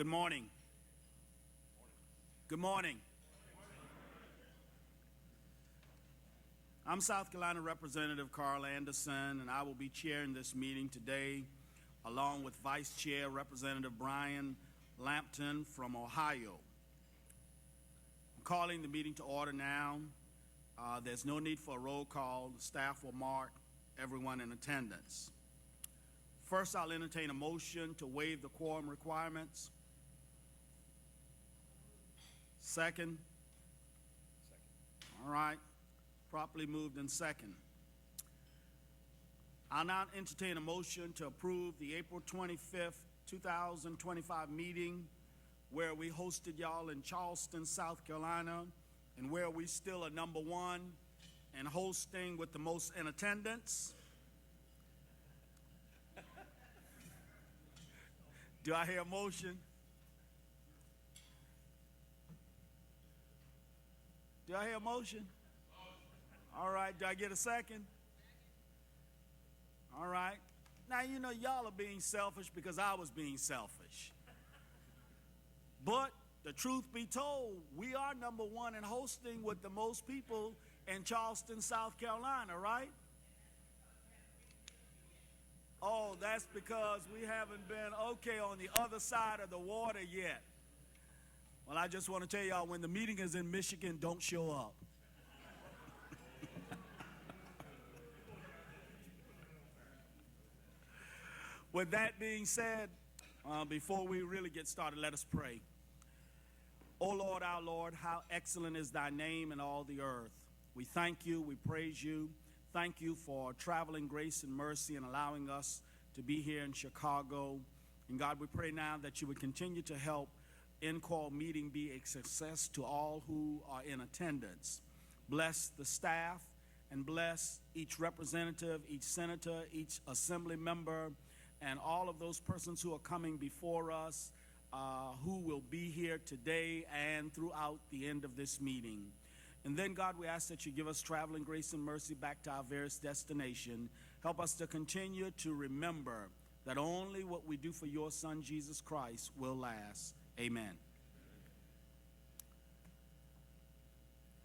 Good morning. Good morning. I'm South Carolina Representative Carl Anderson, and I will be chairing this meeting today, along with Vice Chair Representative Brian Lampton from Ohio. I'm calling the meeting to order now. There's no need for a roll call. The staff will mark everyone in attendance. First, I'll entertain a motion to waive the quorum requirements. Second? All right. Properly moved and second. I'll now entertain a motion to approve the April 25th, 2025 meeting where we hosted y'all in Charleston, South Carolina, and where we still are number one and hosting with the most in attendance. Do I hear a motion? Do I hear a motion? All right. Do I get a second? All right. Now, you know, y'all are being selfish because I was being selfish. But the truth be told, we are number one in hosting with the most people in Charleston, South Carolina, right? Oh, that's because we haven't been okay on the other side of the water yet. Well, I just want to tell y'all, when the meeting is in Michigan, don't show up. With that being said, before we really get started, let us pray. O Lord, our Lord, how excellent is thy name in all the earth. We thank you, we praise you. Thank you for traveling grace and mercy and allowing us to be here in Chicago. And God, we pray now that you would continue to help NCOIL meeting be a success to all who are in attendance. Bless the staff and bless each representative, each senator, each assembly member, and all of those persons who are coming before us, who will be here today and throughout the end of this meeting. And then, God, we ask that you give us traveling grace and mercy back to our various destination. Help us to continue to remember that only what we do for your Son, Jesus Christ, will last. Amen.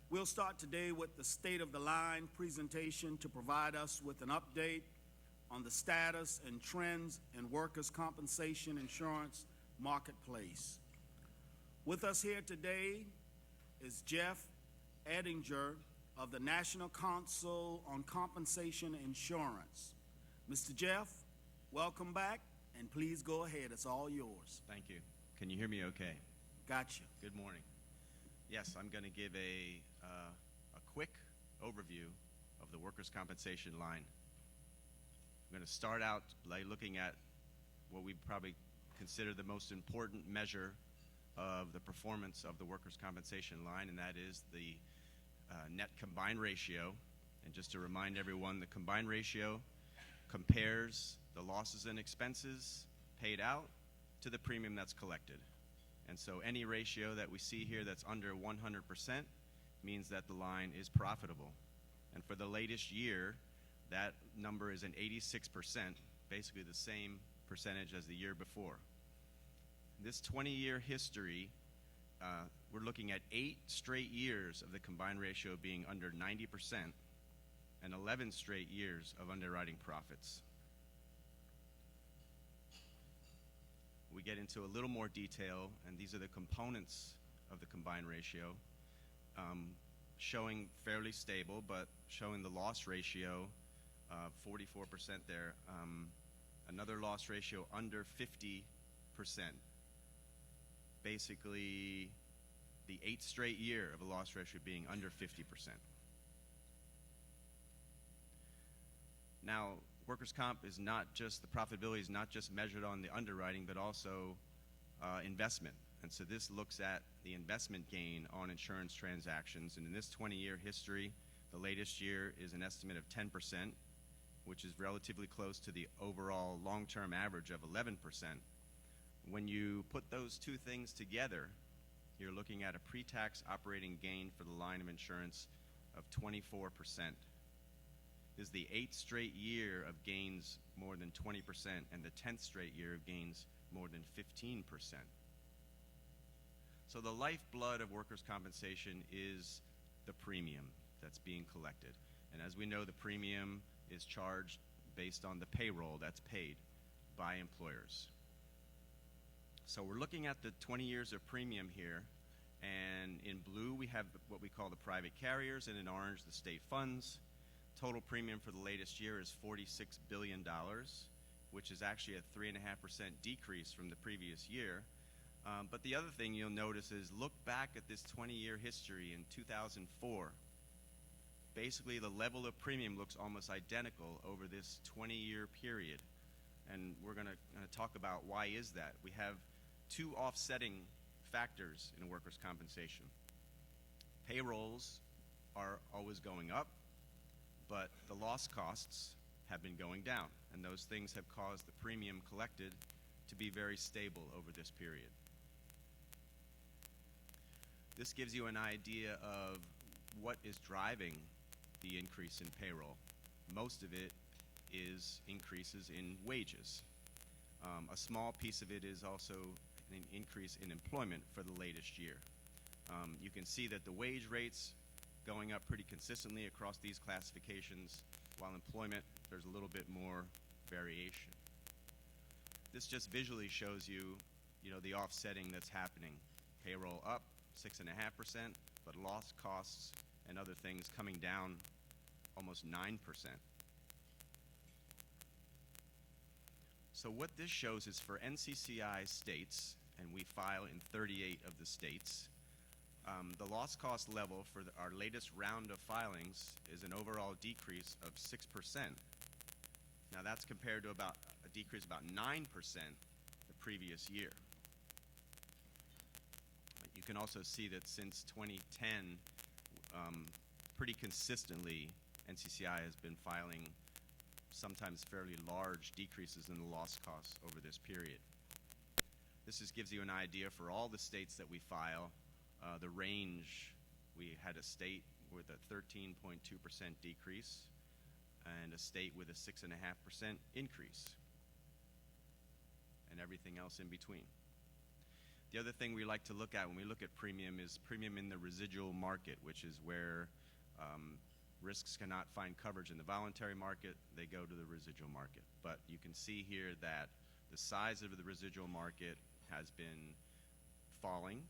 We'll start today with the State of the Line presentation to provide us with an update on the status and trends in workers' compensation insurance marketplace. With us here today is Jeff Ettinger of the National Council on Compensation Insurance. Mr. Jeff, welcome back, and please go ahead. It's all yours. Thank you. Can you hear me okay? Gotcha. Good morning. Yes, I'm going to give a quick overview of the workers' compensation line. I'm going to start out by looking at what we probably consider the most important measure of the performance of the workers' compensation line, and that is the net combined ratio. And just to remind everyone, the combined ratio compares the losses and expenses paid out to the premium that's collected. And so any ratio that we see here that's under 100% means that the line is profitable. And for the latest year, that number is an 86%, basically the same percentage as the year before. This 20-year history, we're looking at 8 straight years of the combined ratio being under 90% and 11 straight years of underwriting profits. We get into a little more detail, and these are the components of the combined ratio, showing fairly stable, but showing the loss ratio, 44% there. Another loss ratio under 50%. Basically, the 8th straight year of a loss ratio being under 50%. Now, workers' comp is not just, the profitability is not just measured on the underwriting, but also investment. And so this looks at the investment gain on insurance transactions. And in this 20-year history, the latest year is an estimate of 10%, which is relatively close to the overall long-term average of 11%. When you put those two things together, you're looking at a pre-tax operating gain for the line of insurance of 24%. This is the 8th straight year of gains more than 20% and the 10th straight year of gains more than 15%. So the lifeblood of workers' compensation is the premium that's being collected. And as we know, the premium is charged based on the payroll that's paid by employers. So we're looking at the 20 years of premium here, and in blue we have what we call the private carriers, and in orange the state funds. Total premium for the latest year is $46 billion, which is actually a 3.5% decrease from the previous year. But the other thing you'll notice is look back at this 20-year history in 2004. Basically, the level of premium looks almost identical over this 20-year period. And we're going to talk about why is that. We have two offsetting factors in workers' compensation. Payrolls are always going up, but the loss costs have been going down. And those things have caused the premium collected to be very stable over this period. This gives you an idea of what is driving the increase in payroll. Most of it is increases in wages. A small piece of it is also an increase in employment for the latest year. You can see that the wage rates going up pretty consistently across these classifications, while employment, there's a little bit more variation. This just visually shows you, the offsetting that's happening. Payroll up 6.5%, but loss costs and other things coming down almost 9%. So what this shows is for NCCI states, and we file in 38 of the states, the loss cost level for our latest round of filings is an overall decrease of 6%. Now that's compared to about a decrease of about 9% the previous year. You can also see that since 2010, pretty consistently, NCCI has been filing sometimes fairly large decreases in the loss costs over this period. This just gives you an idea for all the states that we file. The range, we had a state with a 13.2% decrease and a state with a 6.5% increase, and everything else in between. The other thing we like to look at when we look at premium is premium in the residual market, which is where risks cannot find coverage in the voluntary market, they go to the residual market. But you can see here that the size of the residual market has been falling.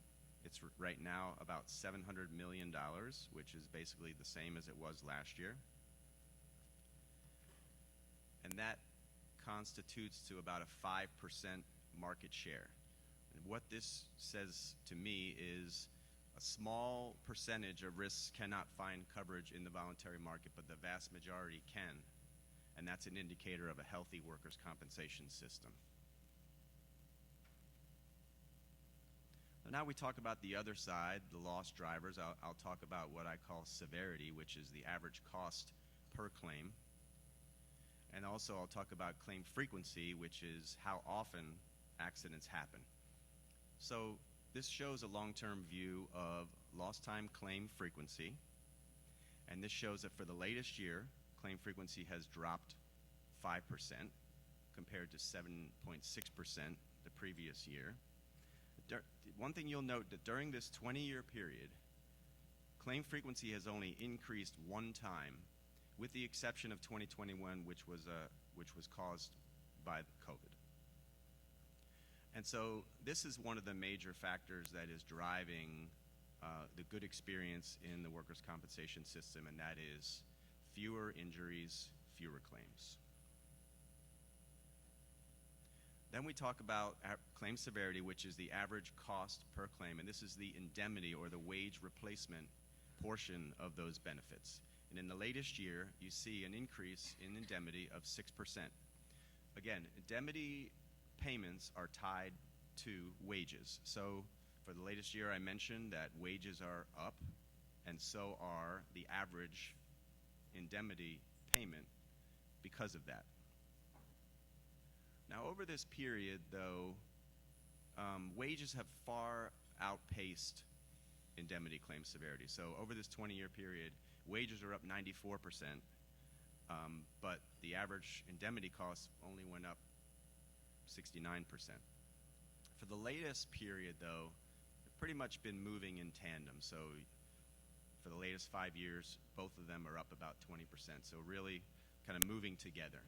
It's right now about $700 million, which is basically the same as it was last year. And that constitutes to about a 5% market share. And what this says to me is a small percentage of risks cannot find coverage in the voluntary market, but the vast majority can. And that's an indicator of a healthy workers' compensation system. Now we talk about the other side, the loss drivers. I'll talk about what I call severity, which is the average cost per claim. And also I'll talk about claim frequency, which is how often accidents happen. So this shows a long-term view of lost time claim frequency. And this shows that for the latest year, claim frequency has dropped 5% compared to 7.6% the previous year. One thing you'll note that during this 20-year period, claim frequency has only increased one time, with the exception of 2021, which was caused by COVID. And so this is one of the major factors that is driving the good experience in the workers' compensation system, and that is fewer injuries, fewer claims. Then we talk about claim severity, which is the average cost per claim, and this is the indemnity or the wage replacement portion of those benefits. And in the latest year, you see an increase in indemnity of 6%. Again, indemnity payments are tied to wages. So for the latest year, I mentioned that wages are up, and so are the average indemnity payment because of that. Now, over this period, though, wages have far outpaced indemnity claim severity. So over this 20-year period, wages are up 94%, but the average indemnity costs only went up 69%. For the latest period, though, pretty much been moving in tandem. So for the latest 5 years, both of them are up about 20%. So really kind of moving together.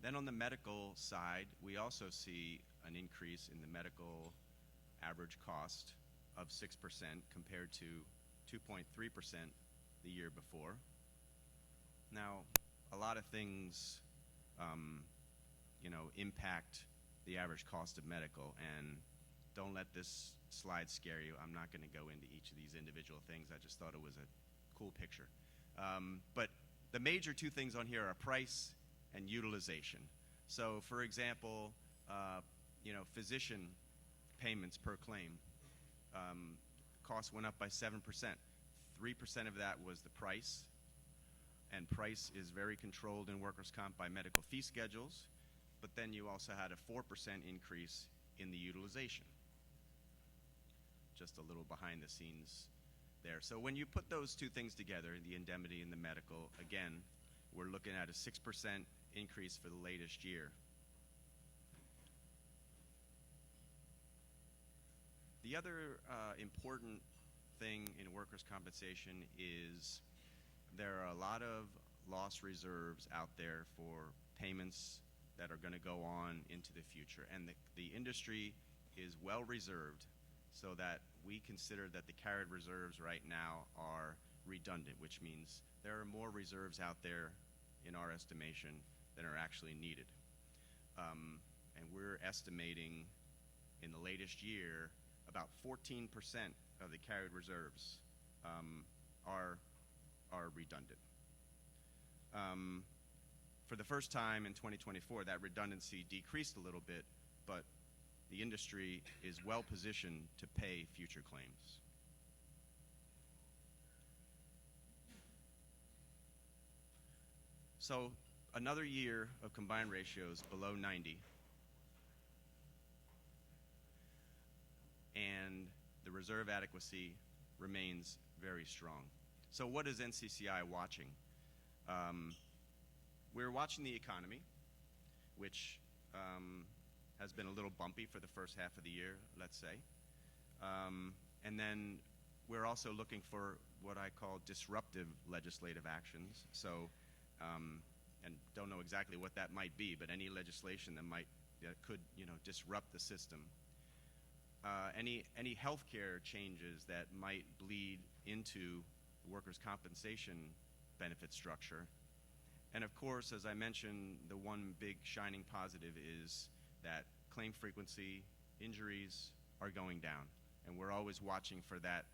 Then on the medical side, we also see an increase in the medical average cost of 6% compared to 2.3% the year before. Now, a lot of things, impact the average cost of medical, and don't let this slide scare you. I'm not going to go into each of these individual things. I just thought it was a cool picture. But the major two things on here are price and utilization. So, for example, physician payments per claim, costs went up by 7%. 3% of that was the price, and price is very controlled in workers' comp by medical fee schedules, but then you also had a 4% increase in the utilization. Just a little behind the scenes there. So when you put those two things together, the indemnity and the medical, again, we're looking at a 6% increase for the latest year. The other important thing in workers' compensation is there are a lot of loss reserves out there for payments that are going to go on into the future. And the industry is well reserved so that we consider that the carried reserves right now are redundant, which means there are more reserves out there in our estimation than are actually needed. And we're estimating in the latest year about 14% of the carried reserves are redundant. For the first time in 2024, that redundancy decreased a little bit, but the industry is well positioned to pay future claims. So another year of combined ratios below 90, and the reserve adequacy remains very strong. So what is NCCI watching? We're watching the economy, which has been a little bumpy for the first half of the year, let's say. And then we're also looking for what I call disruptive legislative actions. So, and don't know exactly what that might be, but any legislation that could disrupt the system. Any healthcare changes that might bleed into the workers' compensation benefit structure. And of course, as I mentioned, the one big shining positive is that claim frequency, injuries are going down. And we're always watching for that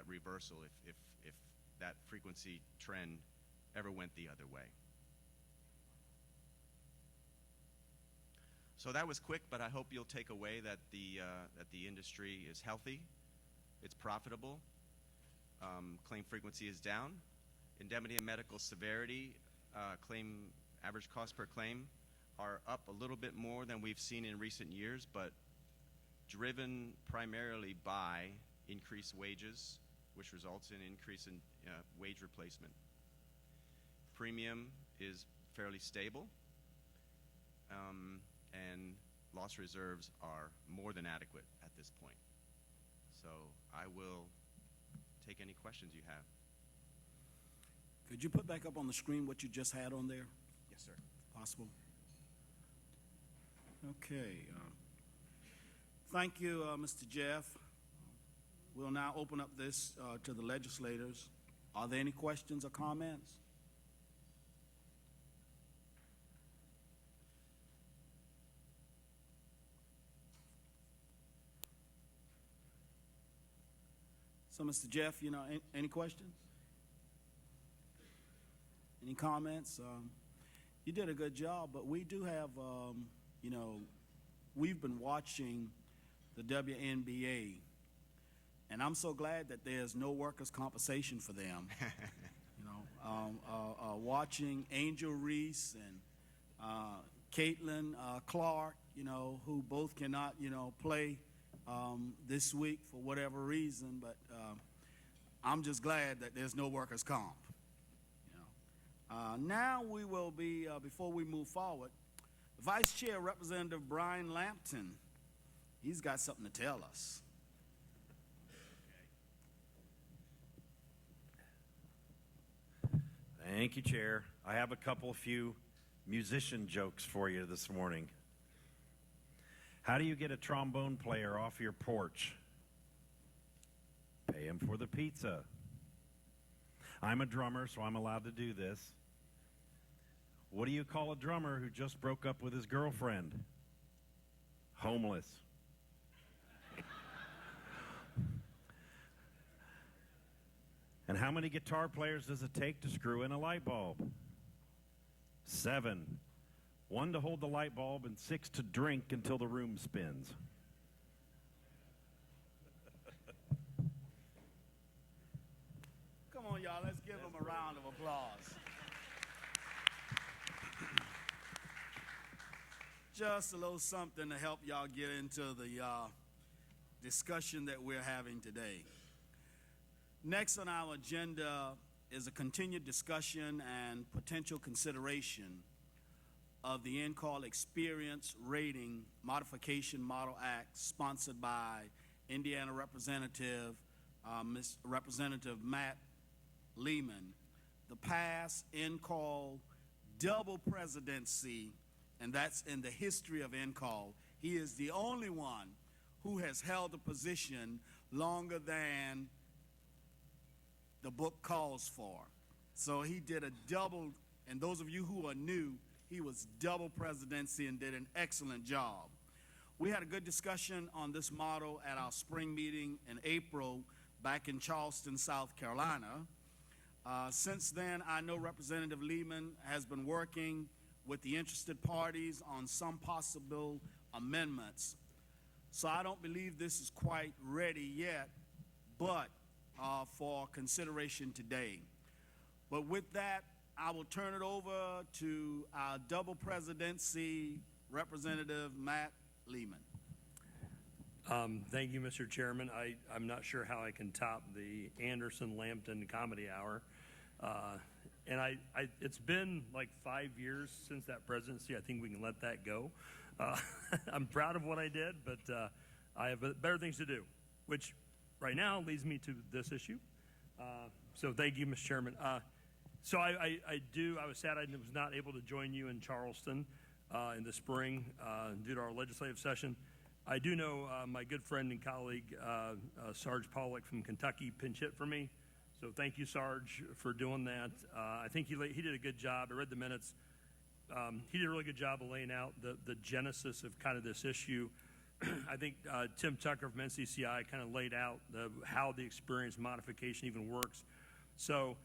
reversal if that frequency trend ever went the other way. So that was quick, but I hope you'll take away that the industry is healthy, it's profitable, claim frequency is down, indemnity and medical severity, claim average cost per claim are up a little bit more than we've seen in recent years, but driven primarily by increased wages, which results in increase in wage replacement. Premium is fairly stable, and loss reserves are more than adequate at this point. So I will take any questions you have. Could you put back up on the screen what you just had on there? Yes, sir. Possible. Okay. Thank you, Mr. Jeff. We'll now open up this to the legislators. Are there any questions or comments? So, Mr. Jeff, any questions? Any comments? You did a good job, but we do have, we've been watching the WNBA, and I'm so glad that there's no workers' compensation for them. Watching Angel Reese and Caitlin Clark, who both cannot, play this week for whatever reason, but I'm just glad that there's no workers' comp. Now we will be, before we move forward, Vice Chair Representative Brian Lampton. He's got something to tell us. Thank you, Chair. I have a few musician jokes for you this morning. How do you get a trombone player off your porch? Pay him for the pizza. I'm a drummer, so I'm allowed to do this. What do you call a drummer who just broke up with his girlfriend? Homeless. And how many guitar players does it take to screw in a light bulb? 7. 1 to hold the light bulb and 6 to drink until the room spins. Come on, y'all, let's give him a round of applause. Just a little something to help y'all get into the discussion that we're having today. Next on our agenda is a continued discussion and potential consideration of the NCOIL Experience Rating Modification Model Act, sponsored by Indiana Representative Matt Lehman. The past NCOIL double presidency, and that's in the history of NCOIL. He is the only one who has held a position longer than the book calls for. So he did a double, and those of you who are new, he was double presidency and did an excellent job. We had a good discussion on this model at our spring meeting in April back in Charleston, South Carolina. Since then, I know Representative Lehman has been working with the interested parties on some possible amendments. So I don't believe this is quite ready yet, but for consideration today. But with that, I will turn it over to our double presidency Representative Matt Lehman. Thank you, Mr. Chairman. I'm not sure how I can top the Anderson-Lampton Comedy Hour. And it's been like 5 years since that presidency. I think we can let that go. I'm proud of what I did, but I have better things to do, which right now leads me to this issue. So thank you, Mr. Chairman. So I was sad I was not able to join you in Charleston in the spring due to our legislative session. I do know my good friend and colleague, Sarge Pollock from Kentucky, pinch hit for me. So thank you, Sarge, for doing that. I think he did a good job. I read the minutes. He did a really good job of laying out the genesis of kind of this issue. I think Tim Tucker from NCCI kind of laid out how the experience modification even works. So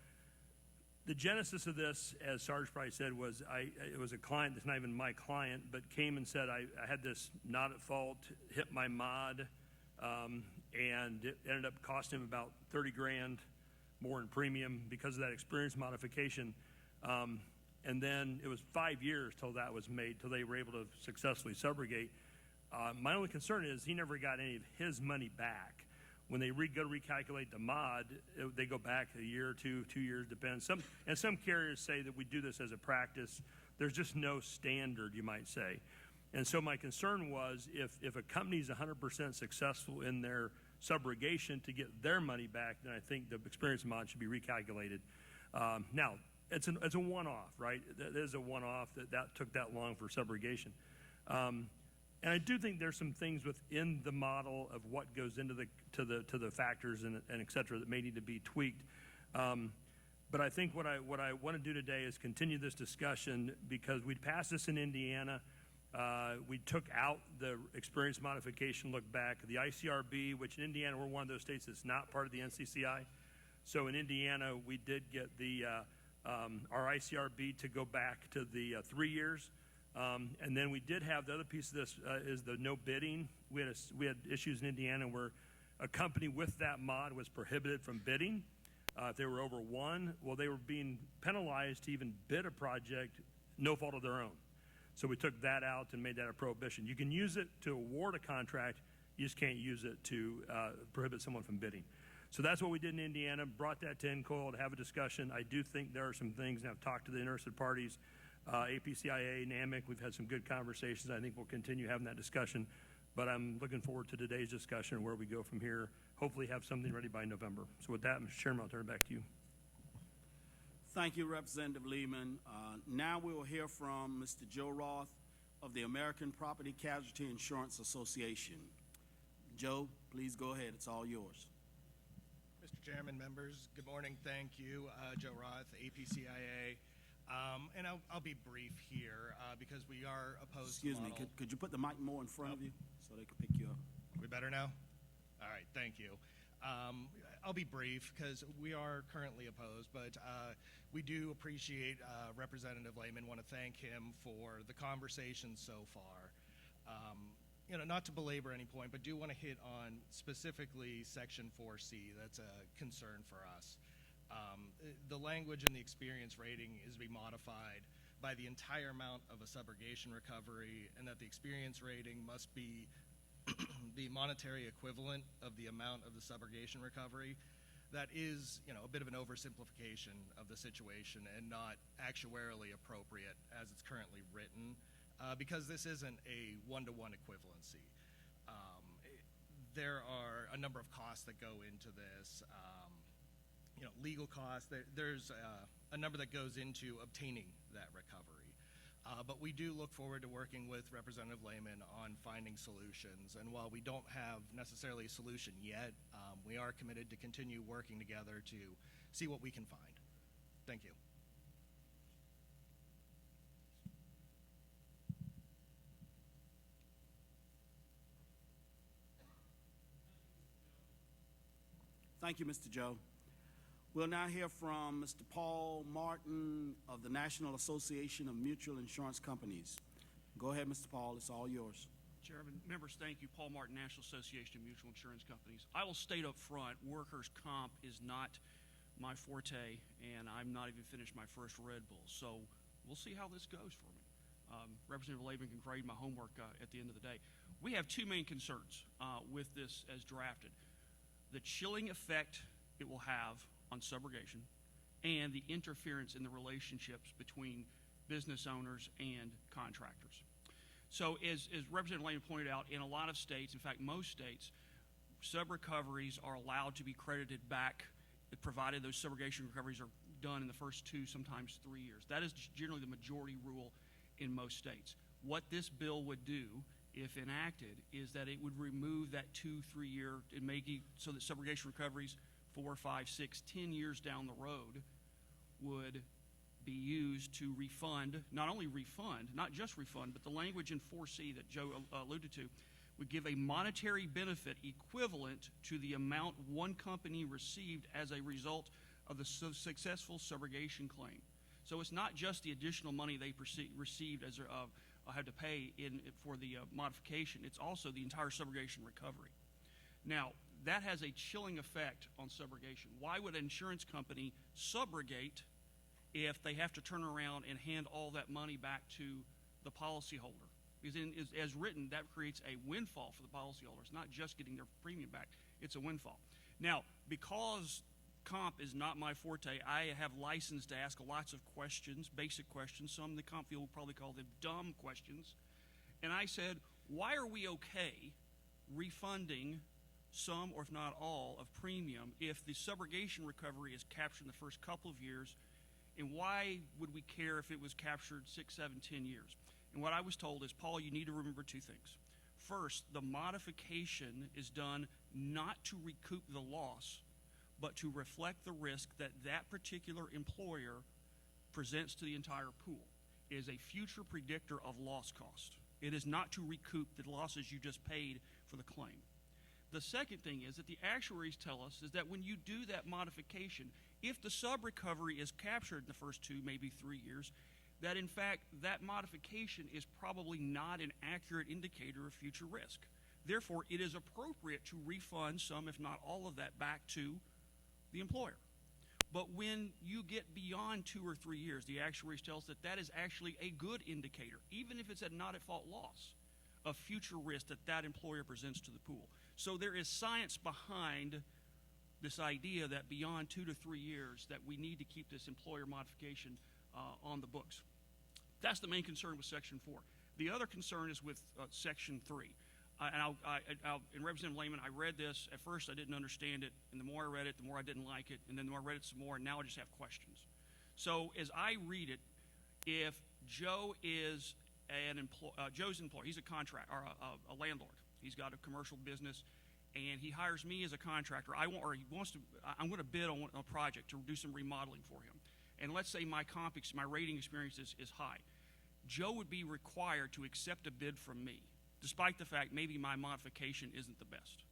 the genesis of this, as Sarge probably said, was it was a client that's not even my client, but came and said, I had this not at fault, hit my mod, and it ended up costing him about $30,000 more in premium because of that experience modification. And then it was 5 years till that was made, till they were able to successfully subrogate. My only concern is he never got any of his money back. When they go to recalculate the mod, they go back a year or 2 years, depends. Some carriers say that we do this as a practice. There's just no standard, you might say. And so my concern was if a company is 100% successful in their subrogation to get their money back, then I think the experience mod should be recalculated. Now, it's a one-off, right? There's a one-off that took that long for subrogation. And I do think there's some things within the model of what goes into the factors and et cetera that may need to be tweaked. But I think what I want to do today is continue this discussion because we passed this in Indiana. We took out the experience modification look back. The ICRB, which in Indiana we're one of those states that's not part of the NCCI. So in Indiana we did get our ICRB to go back to the 3 years. And then we did have the other piece of this is the no bidding. We had issues in Indiana where a company with that mod was prohibited from bidding. If they were over 1, well, they were being penalized to even bid a project, no fault of their own. So we took that out and made that a prohibition. You can use it to award a contract. You just can't use it to prohibit someone from bidding. So that's what we did in Indiana, brought that to NCOIL to have a discussion. I do think there are some things, and I've talked to the interested parties, APCIA, NAMIC, we've had some good conversations. I think we'll continue having that discussion. But I'm looking forward to today's discussion and where we go from here. Hopefully have something ready by November. So with that, Mr. Chairman, I'll turn it back to you. Thank you, Representative Lehman. Now we will hear from Mr. Joe Roth of the American Property Casualty Insurance Association. Joe, please go ahead. It's all yours. Mr. Chairman, members, good morning. Thank you. Joe Roth, APCIA. And I'll be brief here because we are opposed Excuse to me, model. could you put the mic more in front of you so they can pick you up? We better now? All right, thank you. I'll be brief because we are currently opposed, but we do appreciate Representative Lehman, want to thank him for the conversation so far. Not to belabor any point, but do want to hit on specifically Section 4C. That's a concern for us. The language in the experience rating is to be modified by the entire amount of a subrogation recovery, and that the experience rating must be the monetary equivalent of the amount of the subrogation recovery. That is, a bit of an oversimplification of the situation and not actuarially appropriate as it's currently written, because this isn't a one-to-one equivalency. There are a number of costs that go into this. Legal costs. There's a number that goes into obtaining that recovery. But we do look forward to working with Representative Lehman on finding solutions. And while we don't have necessarily a solution yet, we are committed to continue working together to see what we can find. Thank you. Thank you, Mr. Joe. We'll now hear from Mr. Paul Martin of the National Association of Mutual Insurance Companies. Go ahead, Mr. Paul. It's all yours. Chairman, members, thank you. Paul Martin, National Association of Mutual Insurance Companies. I will state up front, workers' comp is not my forte, and I'm not even finished my first Red Bull. So we'll see how this goes for me. Representative Lehman can grade my homework at the end of the day. We have two main concerns with this as drafted. The chilling effect it will have on subrogation and the interference in the relationships between business owners and contractors. So as Representative Lehman pointed out, in a lot of states, in fact most states, sub-recoveries are allowed to be credited back provided those subrogation recoveries are done in the first 2, sometimes 3 years. That is generally the majority rule in most states. What this bill would do, if enacted, is that it would remove that 2-3 year, it may be so that subrogation recoveries 4, 5, 6, 10 years down the road would be used to refund, not only refund, not just refund, but the language in 4C that Joe alluded to would give a monetary benefit equivalent to the amount one company received as a result of the successful subrogation claim. So it's not just the additional money they received as had to pay for the modification. It's also the entire subrogation recovery. Now, that has a chilling effect on subrogation. Why would an insurance company subrogate if they have to turn around and hand all that money back to the policyholder? Because as written, that creates a windfall for the policyholder. It's not just getting their premium back, it's a windfall. Now, because comp is not my forte, I have license to ask lots of questions, basic questions. Some in the comp field will probably call them dumb questions. And I said, why are we okay refunding some, or if not all, of premium if the subrogation recovery is captured in the first couple of years? And why would we care if it was captured 6, 7, 10 years? And what I was told is, Paul, you need to remember two things. First, the modification is done not to recoup the loss, but to reflect the risk that that particular employer presents to the entire pool. It is a future predictor of loss cost. It is not to recoup the losses you just paid for the claim. The second thing is that the actuaries tell us is that when you do that modification, if the sub-recovery is captured in the first 2, maybe 3 years, that in fact that modification is probably not an accurate indicator of future risk. Therefore, it is appropriate to refund some, if not all of that, back to the employer. But when you get beyond 2 or 3 years, the actuaries tell us that that is actually a good indicator, even if it's a not-at-fault loss, of future risk that that employer presents to the pool. So there is science behind this idea that beyond 2 to 3 years that we need to keep this employer modification on the books. That's the main concern with Section 4. The other concern is with Section 3. and Representative Lehman, I read this. At first, I didn't understand it, and the more I read it, the more I didn't like it, and then the more I read it some more, and now I just have questions. So as I read it, if Joe is Joe's an employee, he's a contract or a landlord. He's got a commercial business, and he hires me as a contractor. I'm going to bid on a project to do some remodeling for him. And let's say my rating experience is high. Joe would be required to accept a bid from me, despite the fact maybe my modification isn't the best.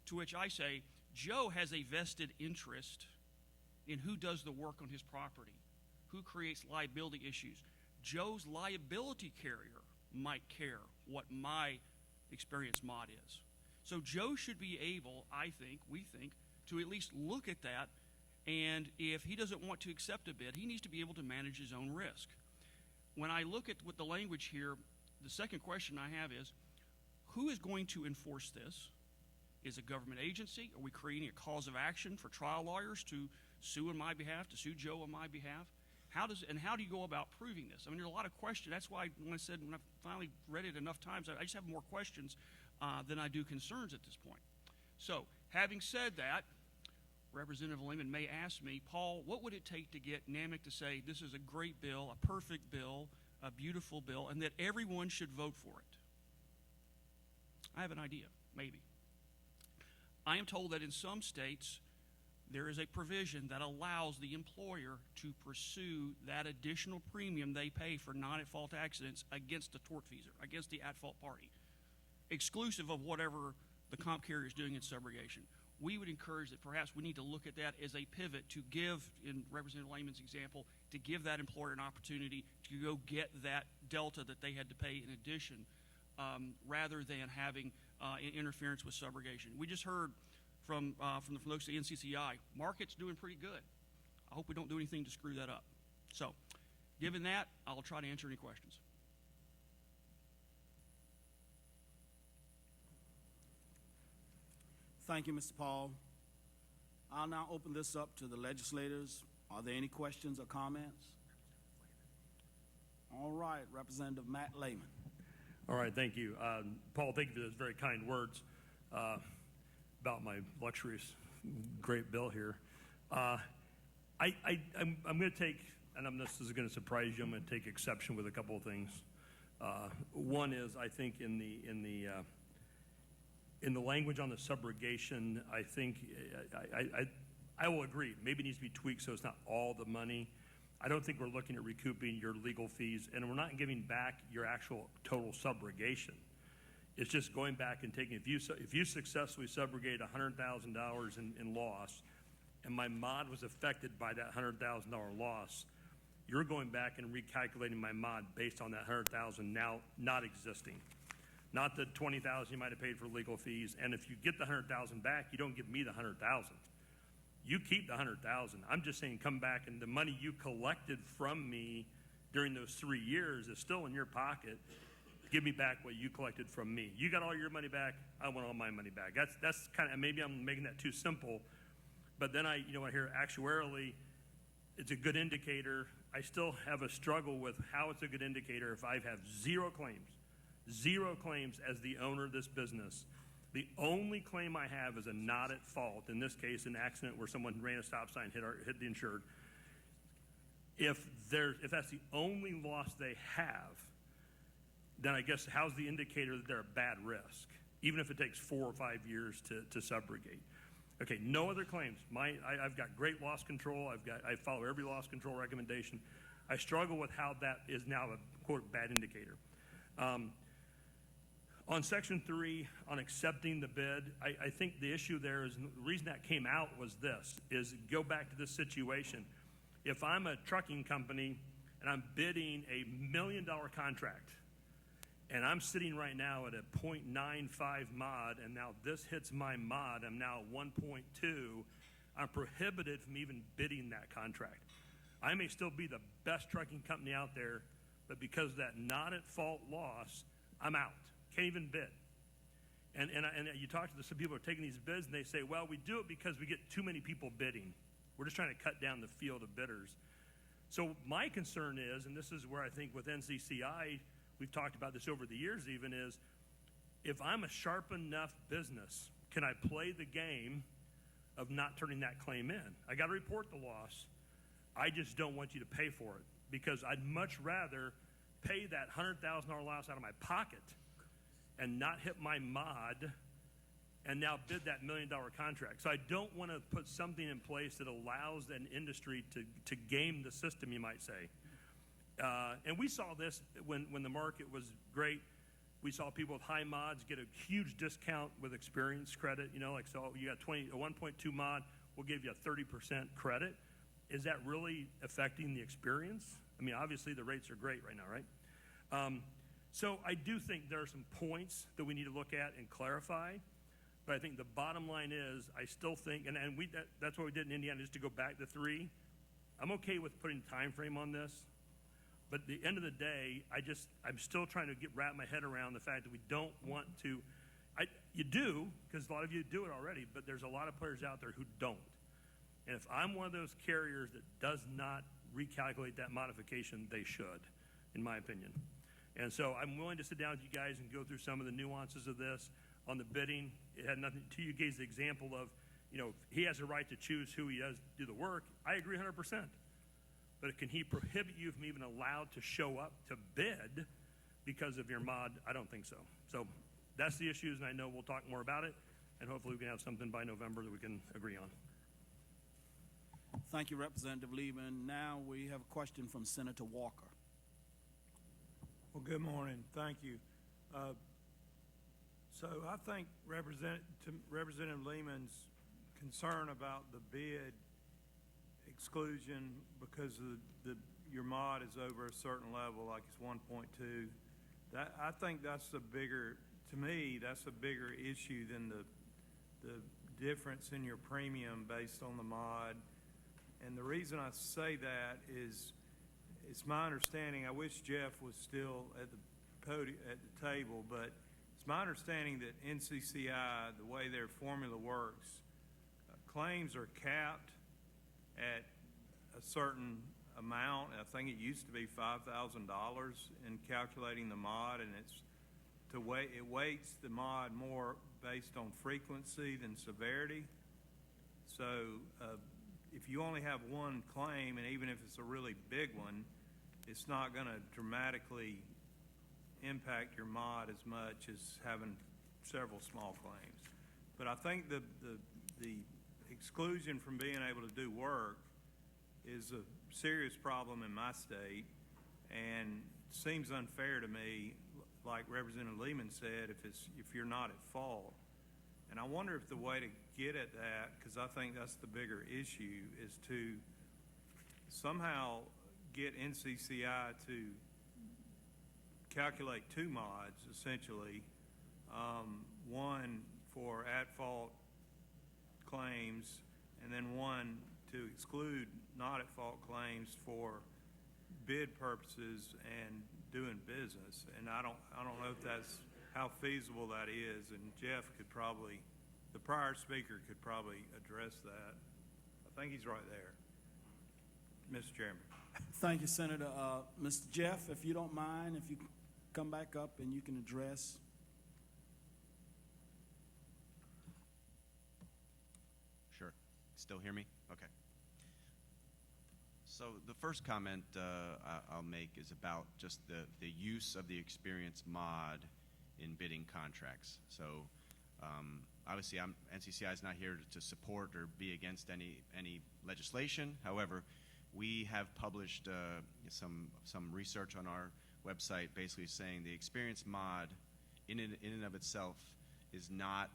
To which I say, Joe has a vested interest in who does the work on his property, who creates liability issues. Joe's liability carrier might care what my experience mod is. So Joe should be able, we think, to at least look at that, and if he doesn't want to accept a bid, he needs to be able to manage his own risk. When I look at what the language here, the second question I have is, who is going to enforce this? Is it a government agency? Are we creating a cause of action for trial lawyers to sue on my behalf, to sue Joe on my behalf? How do you go about proving this? I mean, there's a lot of questions. That's why when I finally read it enough times, I just have more questions than I do concerns at this point. So, having said that, Representative Lehman may ask me, Paul, what would it take to get NAMIC to say this is a great bill, a perfect bill, a beautiful bill, and that everyone should vote for it? I have an idea, maybe. I am told that in some states, there is a provision that allows the employer to pursue that additional premium they pay for non-at-fault accidents against the tortfeasor, against the at-fault party, exclusive of whatever the comp carrier is doing in subrogation. We would encourage that perhaps we need to look at that as a pivot to give, in Representative Lehman's example, to give that employer an opportunity to go get that delta that they had to pay in addition, rather than having interference with subrogation. We just heard from the folks at NCCI, market's doing pretty good. I hope we don't do anything to screw that up. So, given that, I'll try to answer any questions. Thank you, Mr. Paul. I'll now open this up to the legislators. Are there any questions or comments? All right, Representative Matt Lehman. All right, thank you. Paul, thank you for those very kind words about my luxurious, great bill here. I'm going to take, and this is going to surprise you, I'm going to take exception with a couple of things. One is, I think in the language on the subrogation, I think I will agree. Maybe it needs to be tweaked so it's not all the money. I don't think we're looking at recouping your legal fees, and we're not giving back your actual total subrogation. It's just going back and taking, if you successfully subrogate $100,000 in loss, and my mod was affected by that $100,000 loss, you're going back and recalculating my mod based on that $100,000 now not existing. Not the $20,000 you might have paid for legal fees, and if you get the $100,000 back, you don't give me the $100,000. You keep the $100,000. I'm just saying come back, and the money you collected from me during those 3 years is still in your pocket. Give me back what you collected from me. You got all your money back. I want all my money back. That's kind of, maybe I'm making that too simple, but then I hear actuarially, it's a good indicator. I still have a struggle with how it's a good indicator if I have zero claims as the owner of this business. The only claim I have is a not at fault, in this case, an accident where someone ran a stop sign, hit the insured. If that's the only loss they have, then I guess how's the indicator that they're a bad risk, even if it takes 4 or 5 years to subrogate? Okay, no other claims. I've got great loss control. I follow every loss control recommendation. I struggle with how that is now a, quote, bad indicator. On Section 3, on accepting the bid, I think the issue there is, the reason that came out was this, is go back to this situation. If I'm a trucking company and I'm bidding a $1 million contract, and I'm sitting right now at a 0.95 mod, and now this hits my mod, I'm now 1.2, I'm prohibited from even bidding that contract. I may still be the best trucking company out there, but because of that not at fault loss, I'm out. Can't even bid. And you talk to some people who are taking these bids, and they say, well, we do it because we get too many people bidding. We're just trying to cut down the field of bidders. So my concern is, and this is where I think with NCCI, we've talked about this over the years even, is if I'm a sharp enough business, can I play the game of not turning that claim in? I got to report the loss. I just don't want you to pay for it, because I'd much rather pay that $100,000 loss out of my pocket and not hit my mod and now bid that $1 million contract. So I don't want to put something in place that allows an industry to game the system, you might say. And we saw this when the market was great. We saw people with high mods get a huge discount with experience credit. You know, like, so you got a 1.2 mod, we'll give you a 30% credit. Is that really affecting the experience? I mean, obviously the rates are great right now, right? So I do think there are some points that we need to look at and clarify. But I think the bottom line is, I still think, and that's what we did in Indiana, just to go back to 3. I'm okay with putting a time frame on this. But at the end of the day, I'm still trying to wrap my head around the fact that we don't want to. You do, because a lot of you do it already, but there's a lot of players out there who don't. And if I'm one of those carriers that does not recalculate that modification, they should, in my opinion. And so I'm willing to sit down with you guys and go through some of the nuances of this. On the bidding, it had nothing to you gave the example of, you know, he has a right to choose who he does do the work. I agree 100%. But can he prohibit you from even allowed to show up to bid because of your mod? I don't think so. So that's the issues, and I know we'll talk more about it, and hopefully we can have something by November that we can agree on. Thank you, Representative Lehman. Now we have a question from Senator Walker. Well, good morning. Thank you. So I think Representative Lehman's concern about the bid exclusion because of your mod is over a certain level, like it's 1.2. I think that's a bigger issue than the difference in your premium based on the mod. And the reason I say that is, it's my understanding, I wish Jeff was still at the table, but it's my understanding that NCCI, the way their formula works, claims are capped at a certain amount. I think it used to be $5,000 in calculating the mod, and it weights the mod more based on frequency than severity. So if you only have one claim, and even if it's a really big one, it's not going to dramatically impact your mod as much as having several small claims. But I think the exclusion from being able to do work is a serious problem in my state, and it seems unfair to me, like Representative Lehman said, if you're not at fault. And I wonder if the way to get at that, because I think that's the bigger issue, is to somehow get NCCI to calculate 2 mods, essentially, one for at-fault claims, and then one to exclude not-at-fault claims for bid purposes and doing business. And I don't know if that's how feasible that is, and Jeff could probably, the prior speaker could probably address that. I think he's right there. Mr. Chairman. Thank you, Senator. Mr. Jeff, if you don't mind, if you come back up and you can address. Sure. Still hear me? Okay. So the first comment I'll make is about just the use of the experience mod in bidding contracts. So obviously NCCI is not here to support or be against any legislation. However, we have published some research on our website basically saying the experience mod in and of itself is not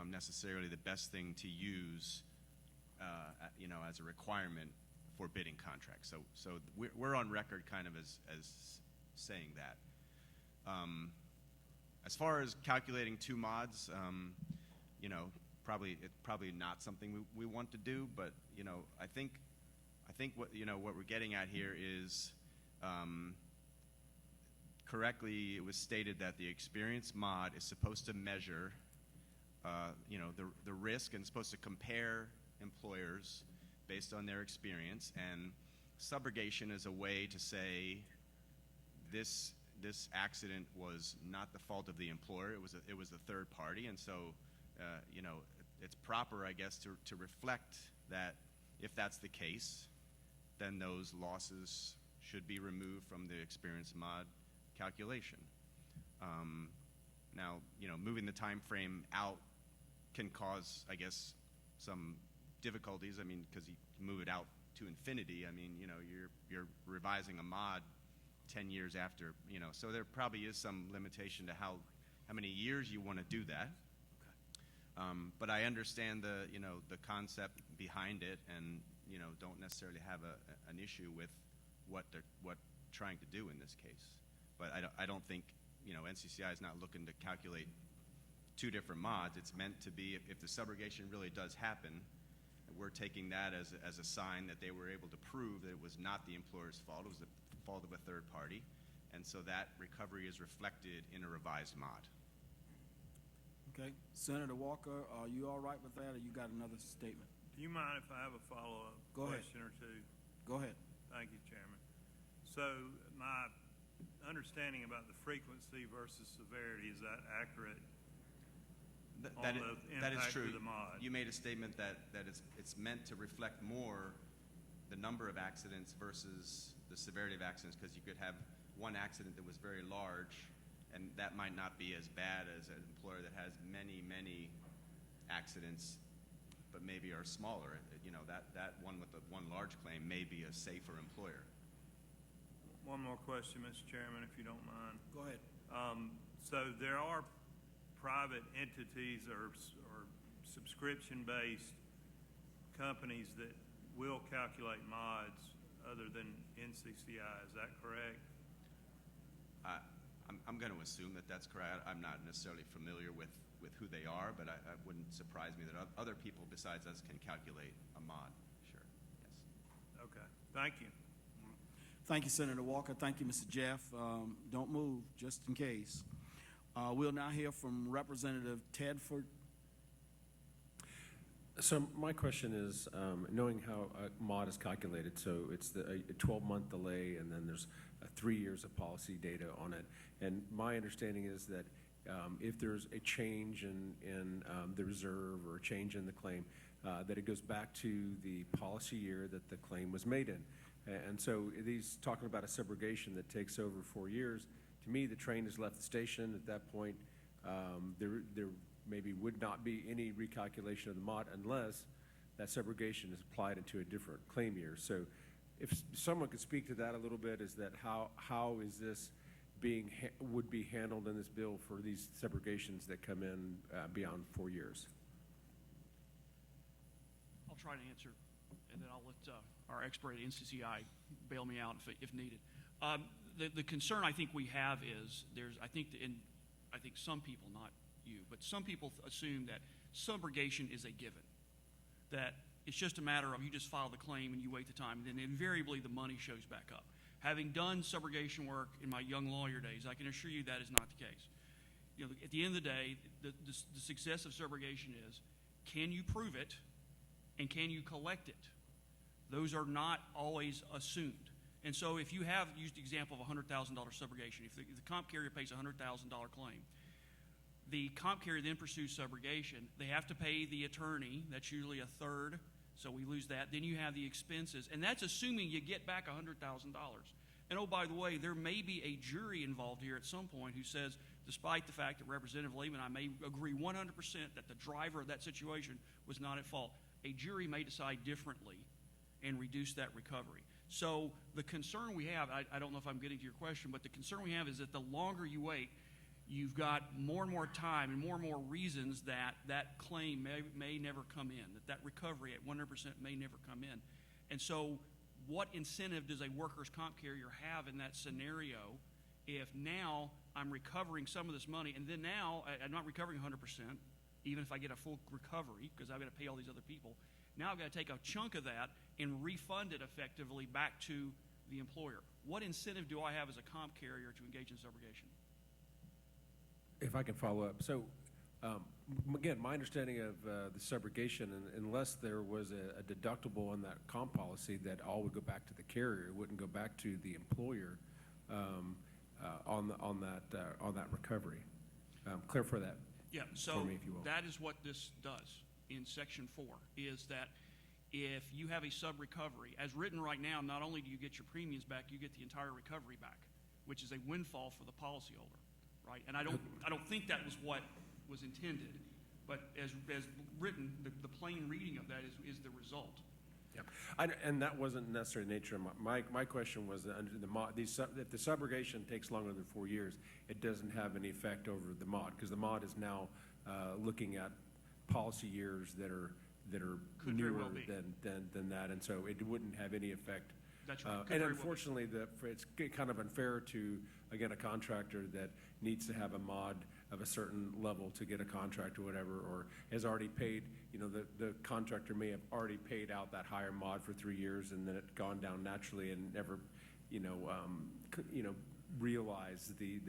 necessarily the best thing to use as a requirement for bidding contracts. So we're on record kind of as saying that. As far as calculating 2 mods, probably not something we want to do, but I think what we're getting at here is correctly it was stated that the experience mod is supposed to measure the risk and supposed to compare employers based on their experience, and subrogation is a way to say this this accident was not the fault of the employer, it was the third party, and so, you know, it's proper, I guess, to reflect that if that's the case, then those losses should be removed from the experience mod calculation. Now, you know, moving the time frame out can cause, I guess, some difficulties. I mean, because you move it out to infinity. I mean, you know, you're revising a mod 10 years after, you know, so there probably is some limitation to how many years you want to do that. But I understand the, you know, the concept behind it, and, you know, don't necessarily have an issue with what they're trying to do in this case. But I don't think, you know, NCCI is not looking to calculate two different mods. It's meant to be, if the subrogation really does happen, we're taking that as a sign that they were able to prove that it was not the employer's fault, it was the fault of a third party, and so that recovery is reflected in a revised mod. Okay. Senator Walker, are you all right with that, or you got another statement? Do you mind if I have a follow-up Go ahead. question or two? Go ahead. Thank you, Chairman. So my understanding about the frequency versus severity, is that accurate? That is impact true. of the mod. You made a statement that it's meant to reflect more the number of accidents versus the severity of accidents, because you could have one accident that was very large, and that might not be as bad as an employer that has many, many accidents, but maybe are smaller. You know, that one with the one large claim may be a safer employer. One more question, Mr. Chairman, if you don't mind. Go ahead. So there are private entities or subscription-based companies that will calculate mods other than NCCI. Is that correct? I'm going to assume that that's correct. I'm not necessarily familiar with who they are, but it wouldn't surprise me that other people besides us can calculate a mod. Sure. Yes. Okay. Thank you. Thank you, Senator Walker. Thank you, Mr. Jeff. Don't move, just in case. We'll now hear from Representative Tedford. So my question is, knowing how a mod is calculated, so it's a 12-month delay, and then there's 3 years of policy data on it. And my understanding is that if there's a change in the reserve or a change in the claim, that it goes back to the policy year that the claim was made in. And so these talking about a subrogation that takes over 4 years, to me, the train has left the station. At that point, there maybe would not be any recalculation of the mod unless that subrogation is applied into a different claim year. So if someone could speak to that a little bit, is that how is this would be handled in this bill for these subrogations that come in beyond 4 years? I'll try to answer, and then I'll let our expert at NCCI bail me out if needed. The concern I think we have is I think some people, not you, but some people assume that subrogation is a given, that it's just a matter of you just file the claim and you wait the time, and then invariably the money shows back up. Having done subrogation work in my young lawyer days, I can assure you that is not the case. You know, at the end of the day, the success of subrogation is, can you prove it and can you collect it? Those are not always assumed. And so if you have used the example of a $100,000 subrogation, if the comp carrier pays a $100,000 claim, the comp carrier then pursues subrogation. They have to pay the attorney. That's usually a third, so we lose that. Then you have the expenses, and that's assuming you get back $100,000. And oh, by the way, there may be a jury involved here at some point who says, despite the fact that Representative Lehman, I may agree 100% that the driver of that situation was not at fault, a jury may decide differently and reduce that recovery. So the concern we have, I don't know if I'm getting to your question, but the concern we have is that the longer you wait, you've got more and more time and more reasons that that claim may never come in, that recovery at 100% may never come in. And so what incentive does a workers' comp carrier have in that scenario if now I'm recovering some of this money, and then now I'm not recovering 100%, even if I get a full recovery because I've got to pay all these other people. Now I've got to take a chunk of that and refund it effectively back to the employer. What incentive do I have as a comp carrier to engage in subrogation? If I can follow up. So, again, my understanding of the subrogation, unless there was a deductible in that comp policy that all would go back to the carrier, it wouldn't go back to the employer. on that recovery. Clarify that. Yeah, so for me, if you will. that is what this does in Section 4, is that if you have a sub-recovery, as written right now, not only do you get your premiums back, you get the entire recovery back, which is a windfall for the policyholder, right? And I don't think that was what was intended, but as written, the plain reading of that is the result. Yeah, and that wasn't necessarily the nature of my question was that under the mod, if the subrogation takes longer than 4 years, it doesn't have any effect over the mod, because the mod is now looking at policy years that are Could very newer well be. than that, and so it wouldn't have any effect. That's right. Could And very well be. unfortunately, it's kind of unfair to, again, a contractor that needs to have a mod of a certain level to get a contract or whatever, or has already paid, the contractor may have already paid out that higher mod for 3 years and then it gone down naturally and never, realize the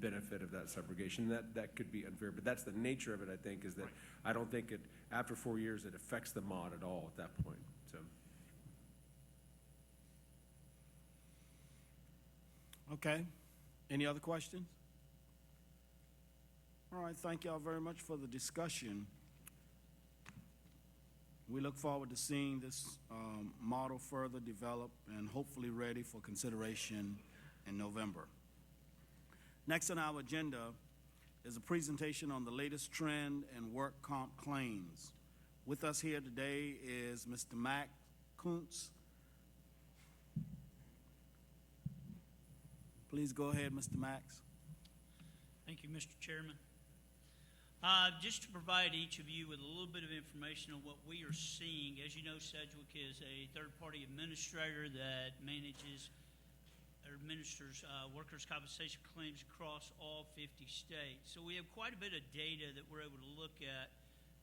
benefit of that subrogation. That could be unfair, but that's the nature of it, I think, is that Right. I don't think after 4 years, it affects the mod at all at that point, so. Okay. Any other questions? All right, thank y'all very much for the discussion. We look forward to seeing this model further develop and hopefully ready for consideration in November. Next on our agenda is a presentation on the latest trend in work comp claims. With us here today is Mr. Mac Kuntz. Please go ahead, Mr. Max. Thank you, Mr. Chairman. Just to provide each of you with a little bit of information on what we are seeing. As you know, Sedgwick is a third-party administrator that manages or administers workers' compensation claims across all 50 states. So we have quite a bit of data that we're able to look at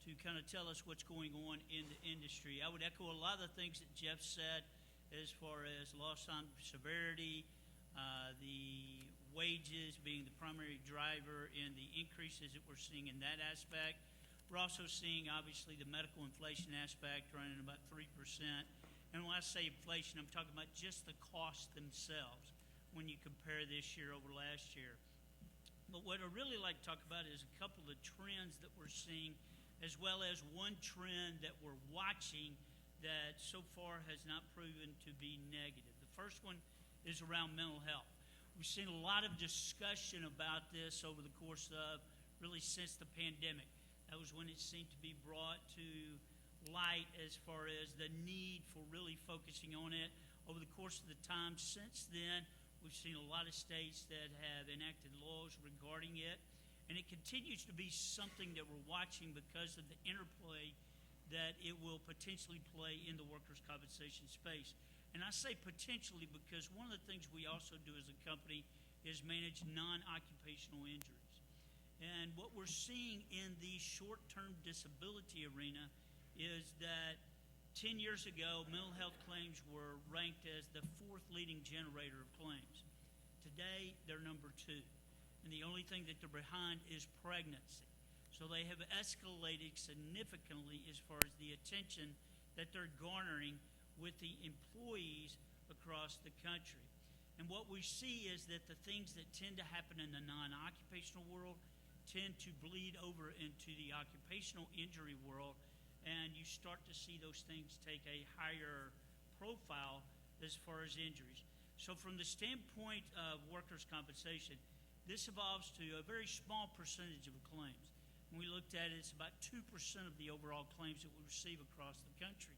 to kind of tell us what's going on in the industry. I would echo a lot of the things that Jeff said as far as loss time severity, the wages being the primary driver and the increases that we're seeing in that aspect. We're also seeing, obviously, the medical inflation aspect running about 3%. And when I say inflation, I'm talking about just the costs themselves when you compare this year over last year. But what I'd really like to talk about is a couple of trends that we're seeing, as well as one trend that we're watching that so far has not proven to be negative. The first one is around mental health. We've seen a lot of discussion about this over the course of really since the pandemic. That was when it seemed to be brought to light as far as the need for really focusing on it. Over the course of the time since then, we've seen a lot of states that have enacted laws regarding it, and it continues to be something that we're watching because of the interplay that it will potentially play in the workers' compensation space. And I say potentially because one of the things we also do as a company is manage non-occupational injuries. And what we're seeing in the short-term disability arena is that 10 years ago, mental health claims were ranked as the 4th leading generator of claims. Today, they're number 2. And the only thing that they're behind is pregnancy. So they have escalated significantly as far as the attention that they're garnering with the employees across the country. And what we see is that the things that tend to happen in the non-occupational world tend to bleed over into the occupational injury world, and you start to see those things take a higher profile as far as injuries. So from the standpoint of workers' compensation, this evolves to a very small percentage of claims. When we looked at it, it's about 2% of the overall claims that we receive across the country.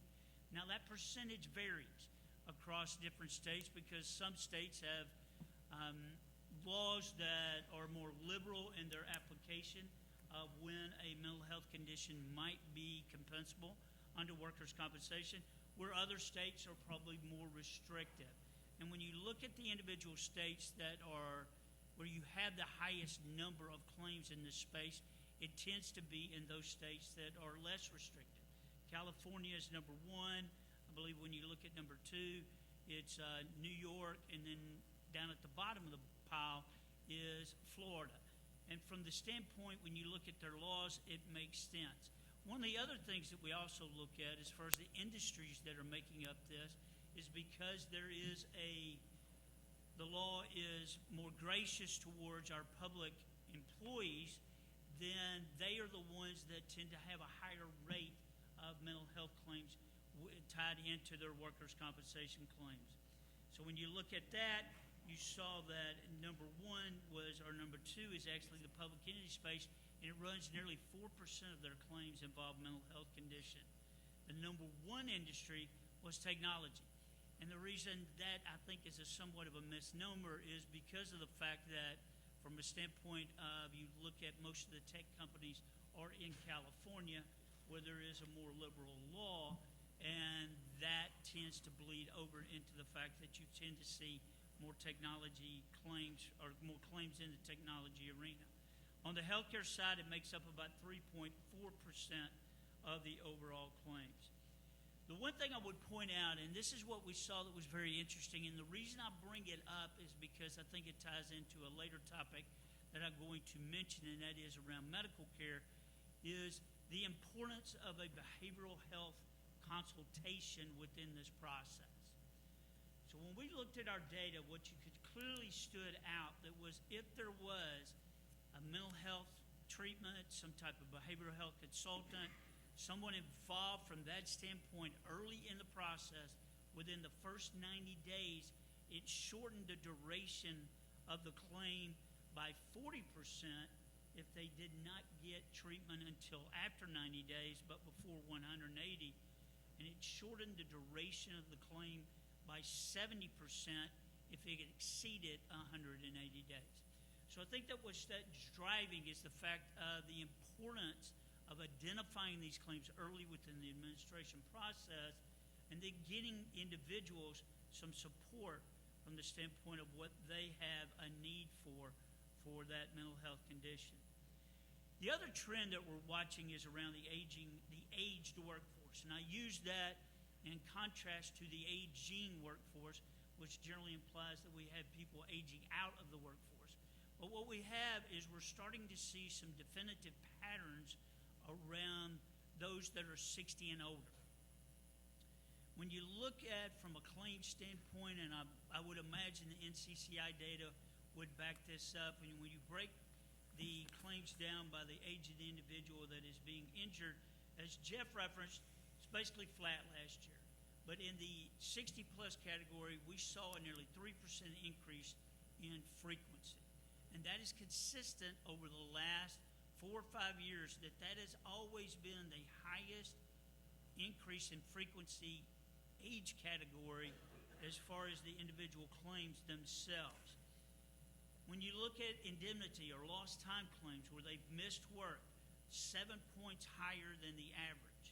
Now, that percentage varies across different states because some states have laws that are more liberal in their application of when a mental health condition might be compensable under workers' compensation, where other states are probably more restrictive. And when you look at the individual states that are where you have the highest number of claims in this space, it tends to be in those states that are less restrictive. California is number 1. I believe when you look at number 2, it's New York, and then down at the bottom of the pile is Florida. And from the standpoint, when you look at their laws, it makes sense. One of the other things that we also look at as far as the industries that are making up this is because there is the law is more gracious towards our public employees, then they are the ones that tend to have a higher rate of mental health claims tied into their workers' compensation claims. So when you look at that, you saw that number one was, or number two is actually the public entity space, and it runs nearly 4% of their claims involve mental health condition. The number one industry was technology. And the reason that I think is a somewhat of a misnomer is because of the fact that from a standpoint of you look at most of the tech companies are in California where there is a more liberal law, and that tends to bleed over into the fact that you tend to see more technology claims or more claims in the technology arena. On the healthcare side, it makes up about 3.4% of the overall claims. The one thing I would point out, and this is what we saw that was very interesting, and the reason I bring it up is because I think it ties into a later topic that I'm going to mention, and that is around medical care, is the importance of a behavioral health consultation within this process. So when we looked at our data, what you could clearly stood out that was if there was a mental health treatment, some type of behavioral health consultant, someone involved from that standpoint early in the process, within the first 90 days, it shortened the duration of the claim by 40% if they did not get treatment until after 90 days but before 180. And it shortened the duration of the claim by 70% if it exceeded 180 days. So I think that what's that's driving is the fact of the importance of identifying these claims early within the administration process and then getting individuals some support from the standpoint of what they have a need for that mental health condition. The other trend that we're watching is around the aged workforce. And I use that in contrast to the aging workforce, which generally implies that we have people aging out of the workforce. But what we have is we're starting to see some definitive patterns around those that are 60 and older. When you look at from a claim standpoint, and I would imagine the NCCI data would back this up, and when you break the claims down by the age of the individual that is being injured, as Jeff referenced, it's basically flat last year. But in the 60 plus category, we saw a nearly 3% increase in frequency. And that is consistent over the last 4 or 5 years that has always been the highest increase in frequency age category as far as the individual claims themselves. When you look at indemnity or lost time claims where they've missed work, 7 points higher than the average.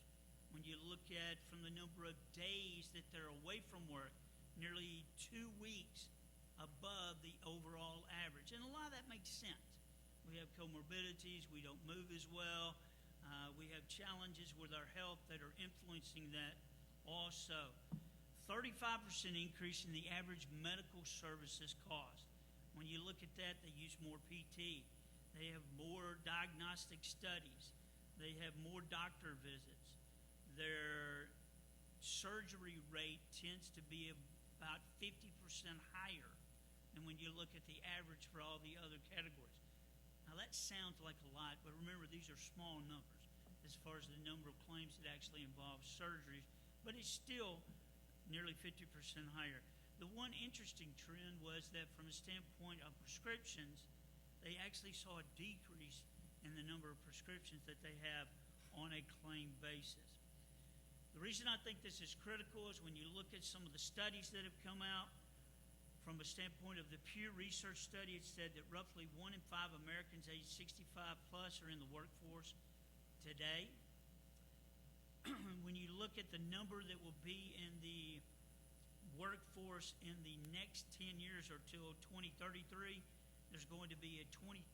When you look at from the number of days that they're away from work, nearly 2 weeks above the overall average. And a lot of that makes sense. We have comorbidities, we don't move as well, we have challenges with our health that are influencing that also. 35% increase in the average medical services cost. When you look at that, they use more PT. They have more diagnostic studies. They have more doctor visits. Their surgery rate tends to be about 50% higher than when you look at the average for all the other categories. Now that sounds like a lot, but remember these are small numbers as far as the number of claims that actually involve surgeries, but it's still nearly 50% higher. The one interesting trend was that from the standpoint of prescriptions, they actually saw a decrease in the number of prescriptions that they have on a claim basis. The reason I think this is critical is when you look at some of the studies that have come out, from a standpoint of the Pew Research study, it said that roughly 1 in 5 Americans aged 65 plus are in the workforce today. When you look at the number that will be in the workforce in the next 10 years or till 2033, there's going to be a 23%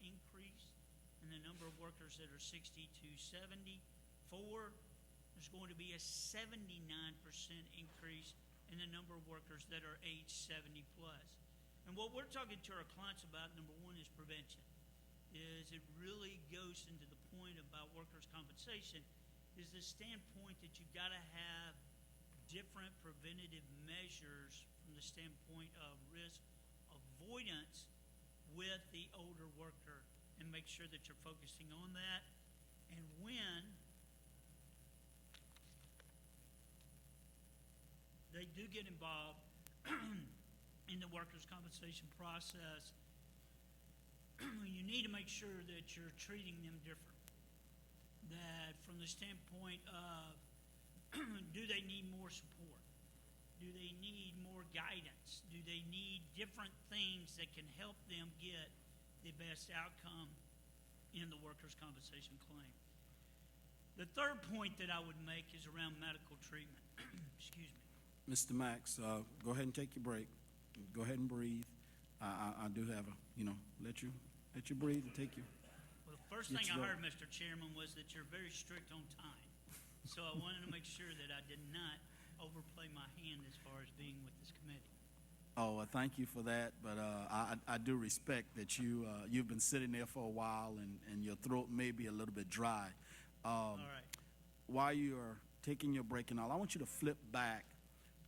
increase in the number of workers that are 60 to 74. There's going to be a 79% increase in the number of workers that are age 70 plus. And what we're talking to our clients about, number one, is prevention. Is it really goes into the point about workers' compensation, is the standpoint that you've got to have different preventative measures from the standpoint of risk avoidance with the older worker and make sure that you're focusing on that. And when they do get involved in the workers' compensation process, you need to make sure that you're treating them different. That from the standpoint of do they need more support? Do they need more guidance? Do they need different things that can help them get the best outcome in the workers' compensation claim? The third point that I would make is around medical treatment. Excuse me. Mr. Max, go ahead and take your break. Go ahead and breathe. I do have a, let you breathe and take your. Well, the first Let's thing I go. heard, Mr. Chairman, was that you're very strict on time. So I wanted to make sure that I did not overplay my hand as far as being with this committee. Oh, thank you for that, but I do respect that you've been sitting there for a while and your throat may be a little bit dry. All right. While you are taking your break and all, I want you to flip back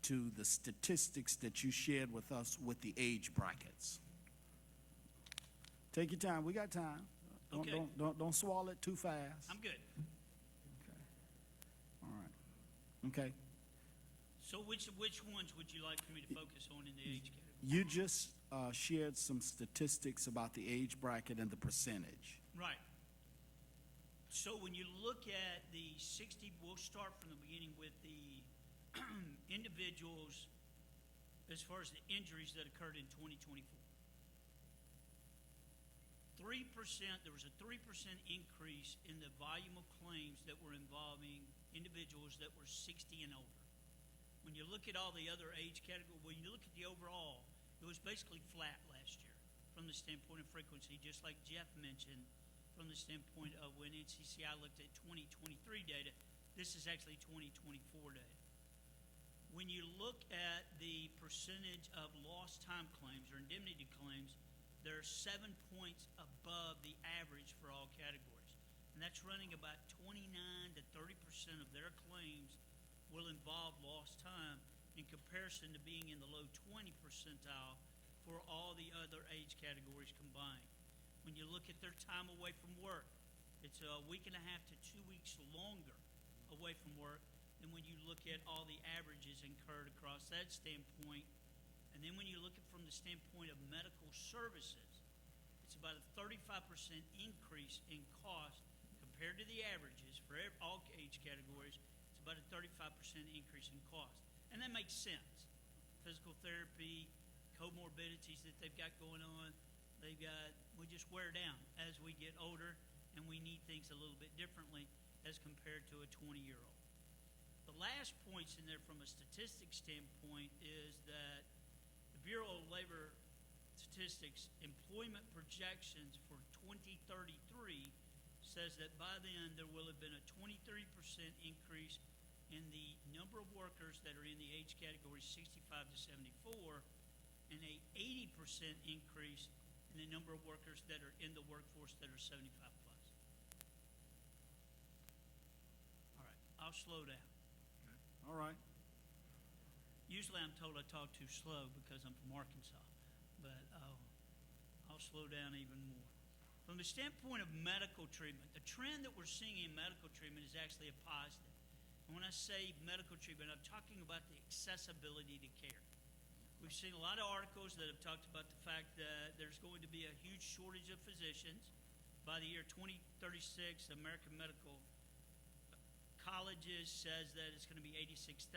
to the statistics that you shared with us with the age brackets. Take your time. We got time. Okay. Don't swallow it too fast. I'm good. Okay. All right. Okay. So which ones would you like for me to focus on in the age category? You just shared some statistics about the age bracket and the percentage. Right. So when you look at the 60, we'll start from the beginning with the individuals as far as the injuries that occurred in 2024. 3%, there was a 3% increase in the volume of claims that were involving individuals that were 60 and older. When you look at all the other age categories, when you look at the overall, it was basically flat last year from the standpoint of frequency, just like Jeff mentioned, from the standpoint of when NCCI looked at 2023 data, this is actually 2024 data. When you look at the percentage of lost time claims or indemnity claims, they're 7 points above the average for all categories. And that's running about 29 to 30% of their claims will involve lost time in comparison to being in the low 20 percentile for all the other age categories combined. When you look at their time away from work, it's a week and a half to 2 weeks longer away from work than when you look at all the averages incurred across that standpoint. And then when you look at from the standpoint of medical services, it's about a 35% increase in cost compared to the averages for all age categories. It's about a 35% increase in cost. And that makes sense. Physical therapy, comorbidities that they've got going on, we just wear down as we get older, and we need things a little bit differently as compared to a 20-year-old. The last points in there from a statistics standpoint is that the Bureau of Labor Statistics employment projections for 2033 says that by then there will have been a 23% increase in the number of workers that are in the age category 65 to 74 and a 80% increase in the number of workers that are in the workforce that are 75 plus. All right, I'll slow down. All right. Usually I'm told I talk too slow because I'm from Arkansas, but I'll slow down even more. From the standpoint of medical treatment, the trend that we're seeing in medical treatment is actually a positive. And when I say medical treatment, I'm talking about the accessibility to care. We've seen a lot of articles that have talked about the fact that there's going to be a huge shortage of physicians. By the year 2036, the American Medical Colleges says that it's going to be 86,000.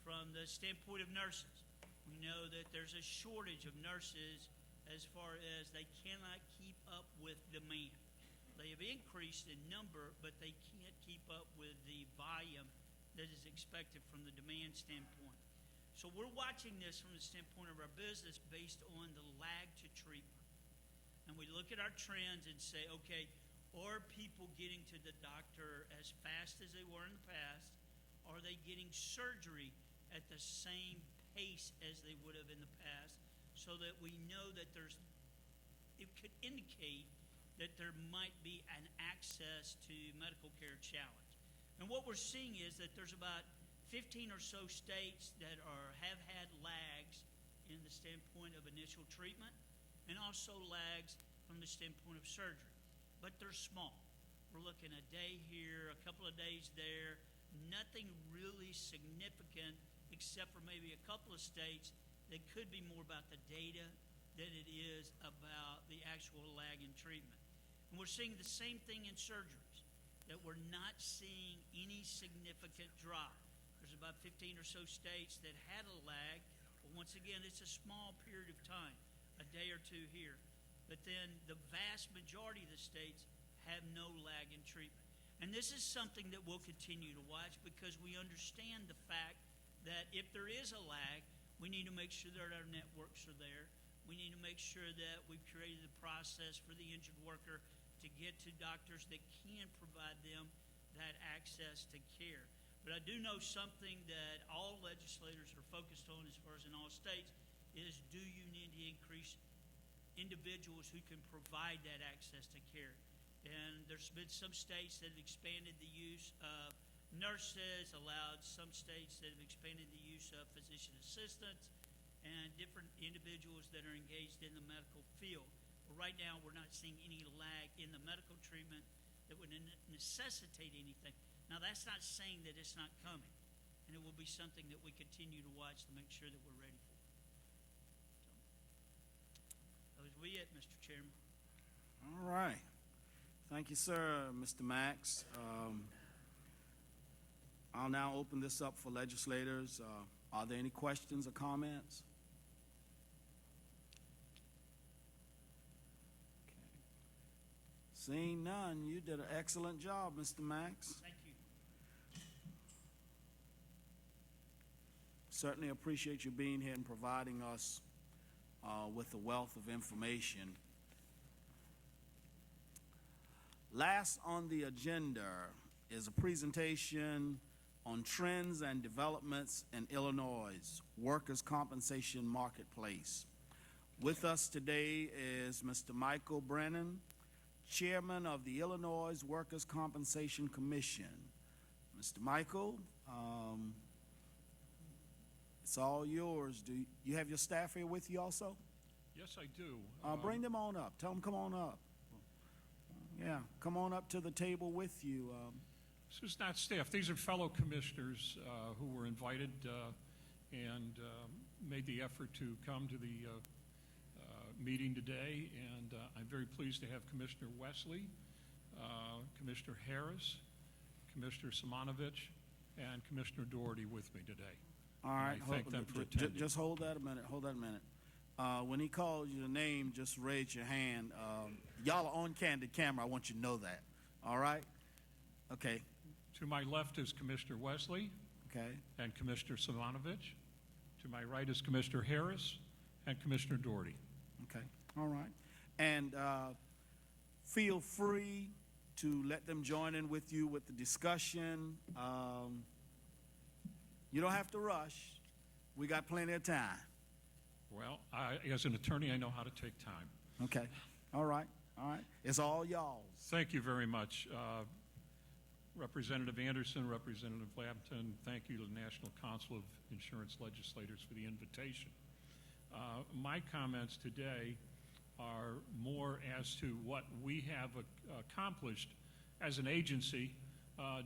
From the standpoint of nurses, we know that there's a shortage of nurses as far as they cannot keep up with demand. They have increased in number, but they can't keep up with the volume that is expected from the demand standpoint. So we're watching this from the standpoint of our business based on the lag to treatment. And we look at our trends and say, okay, are people getting to the doctor as fast as they were in the past? Are they getting surgery at the same pace as they would have in the past? So that we know that it could indicate that there might be an access to medical care challenge. And what we're seeing is that there's about 15 or so states that have had lags in the standpoint of initial treatment and also lags from the standpoint of surgery. But they're small. We're looking a day here, a couple of days there, nothing really significant except for maybe a couple of states that could be more about the data than it is about the actual lag in treatment. And we're seeing the same thing in surgeries, that we're not seeing any significant drop. There's about 15 or so states that had a lag, but once again, it's a small period of time, a day or two here. But then the vast majority of the states have no lag in treatment. And this is something that we'll continue to watch because we understand the fact that if there is a lag, we need to make sure that our networks are there. We need to make sure that we've created the process for the injured worker to get to doctors that can provide them that access to care. But I do know something that all legislators are focused on as far as in all states is, do you need to increase individuals who can provide that access to care? And there's been some states that have expanded the use of nurses, allowed some states that have expanded the use of physician assistants, and different individuals that are engaged in the medical field. But right now, we're not seeing any lag in the medical treatment that would necessitate anything. Now, that's not saying that it's not coming, and it will be something that we continue to watch to make sure that we're ready for. So, that was it, Mr. Chairman. All right. Thank you, sir, Mr. Max. I'll now open this up for legislators. Are there any questions or comments? Seeing none, you did an excellent job, Mr. Max. Thank you. Certainly appreciate you being here and providing us with a wealth of information. Last on the agenda is a presentation on trends and developments in Illinois' workers' compensation marketplace. With us today is Mr. Michael Brennan, Chairman of the Illinois Workers' Compensation Commission. Mr. Michael, it's all yours. Do you have your staff here with you also? Yes, I do. Bring them on up. Tell them come on up. Yeah, come on up to the table with you. This is not staff. These are fellow commissioners who were invited and made the effort to come to the meeting today. And I'm very pleased to have Commissioner Wesley, Commissioner Harris, Commissioner Simonovich, and Commissioner Doherty with me today. All right. And I thank them for attending. Just hold that a minute. Hold that a minute. When he calls your name, just raise your hand. Y'all are on candid camera. I want you to know that. All right? Okay. To my left is Commissioner Wesley Okay. and Commissioner Simonovich. To my right is Commissioner Harris and Commissioner Doherty. Okay. All right. And feel free to let them join in with you with the discussion. You don't have to rush. We got plenty of time. Well, as an attorney, I know how to take time. Okay. All right. All right. It's all y'all's. Thank you very much. Representative Anderson, Representative Lampton, thank you to the National Council of Insurance Legislators for the invitation. My comments today are more as to what we have accomplished as an agency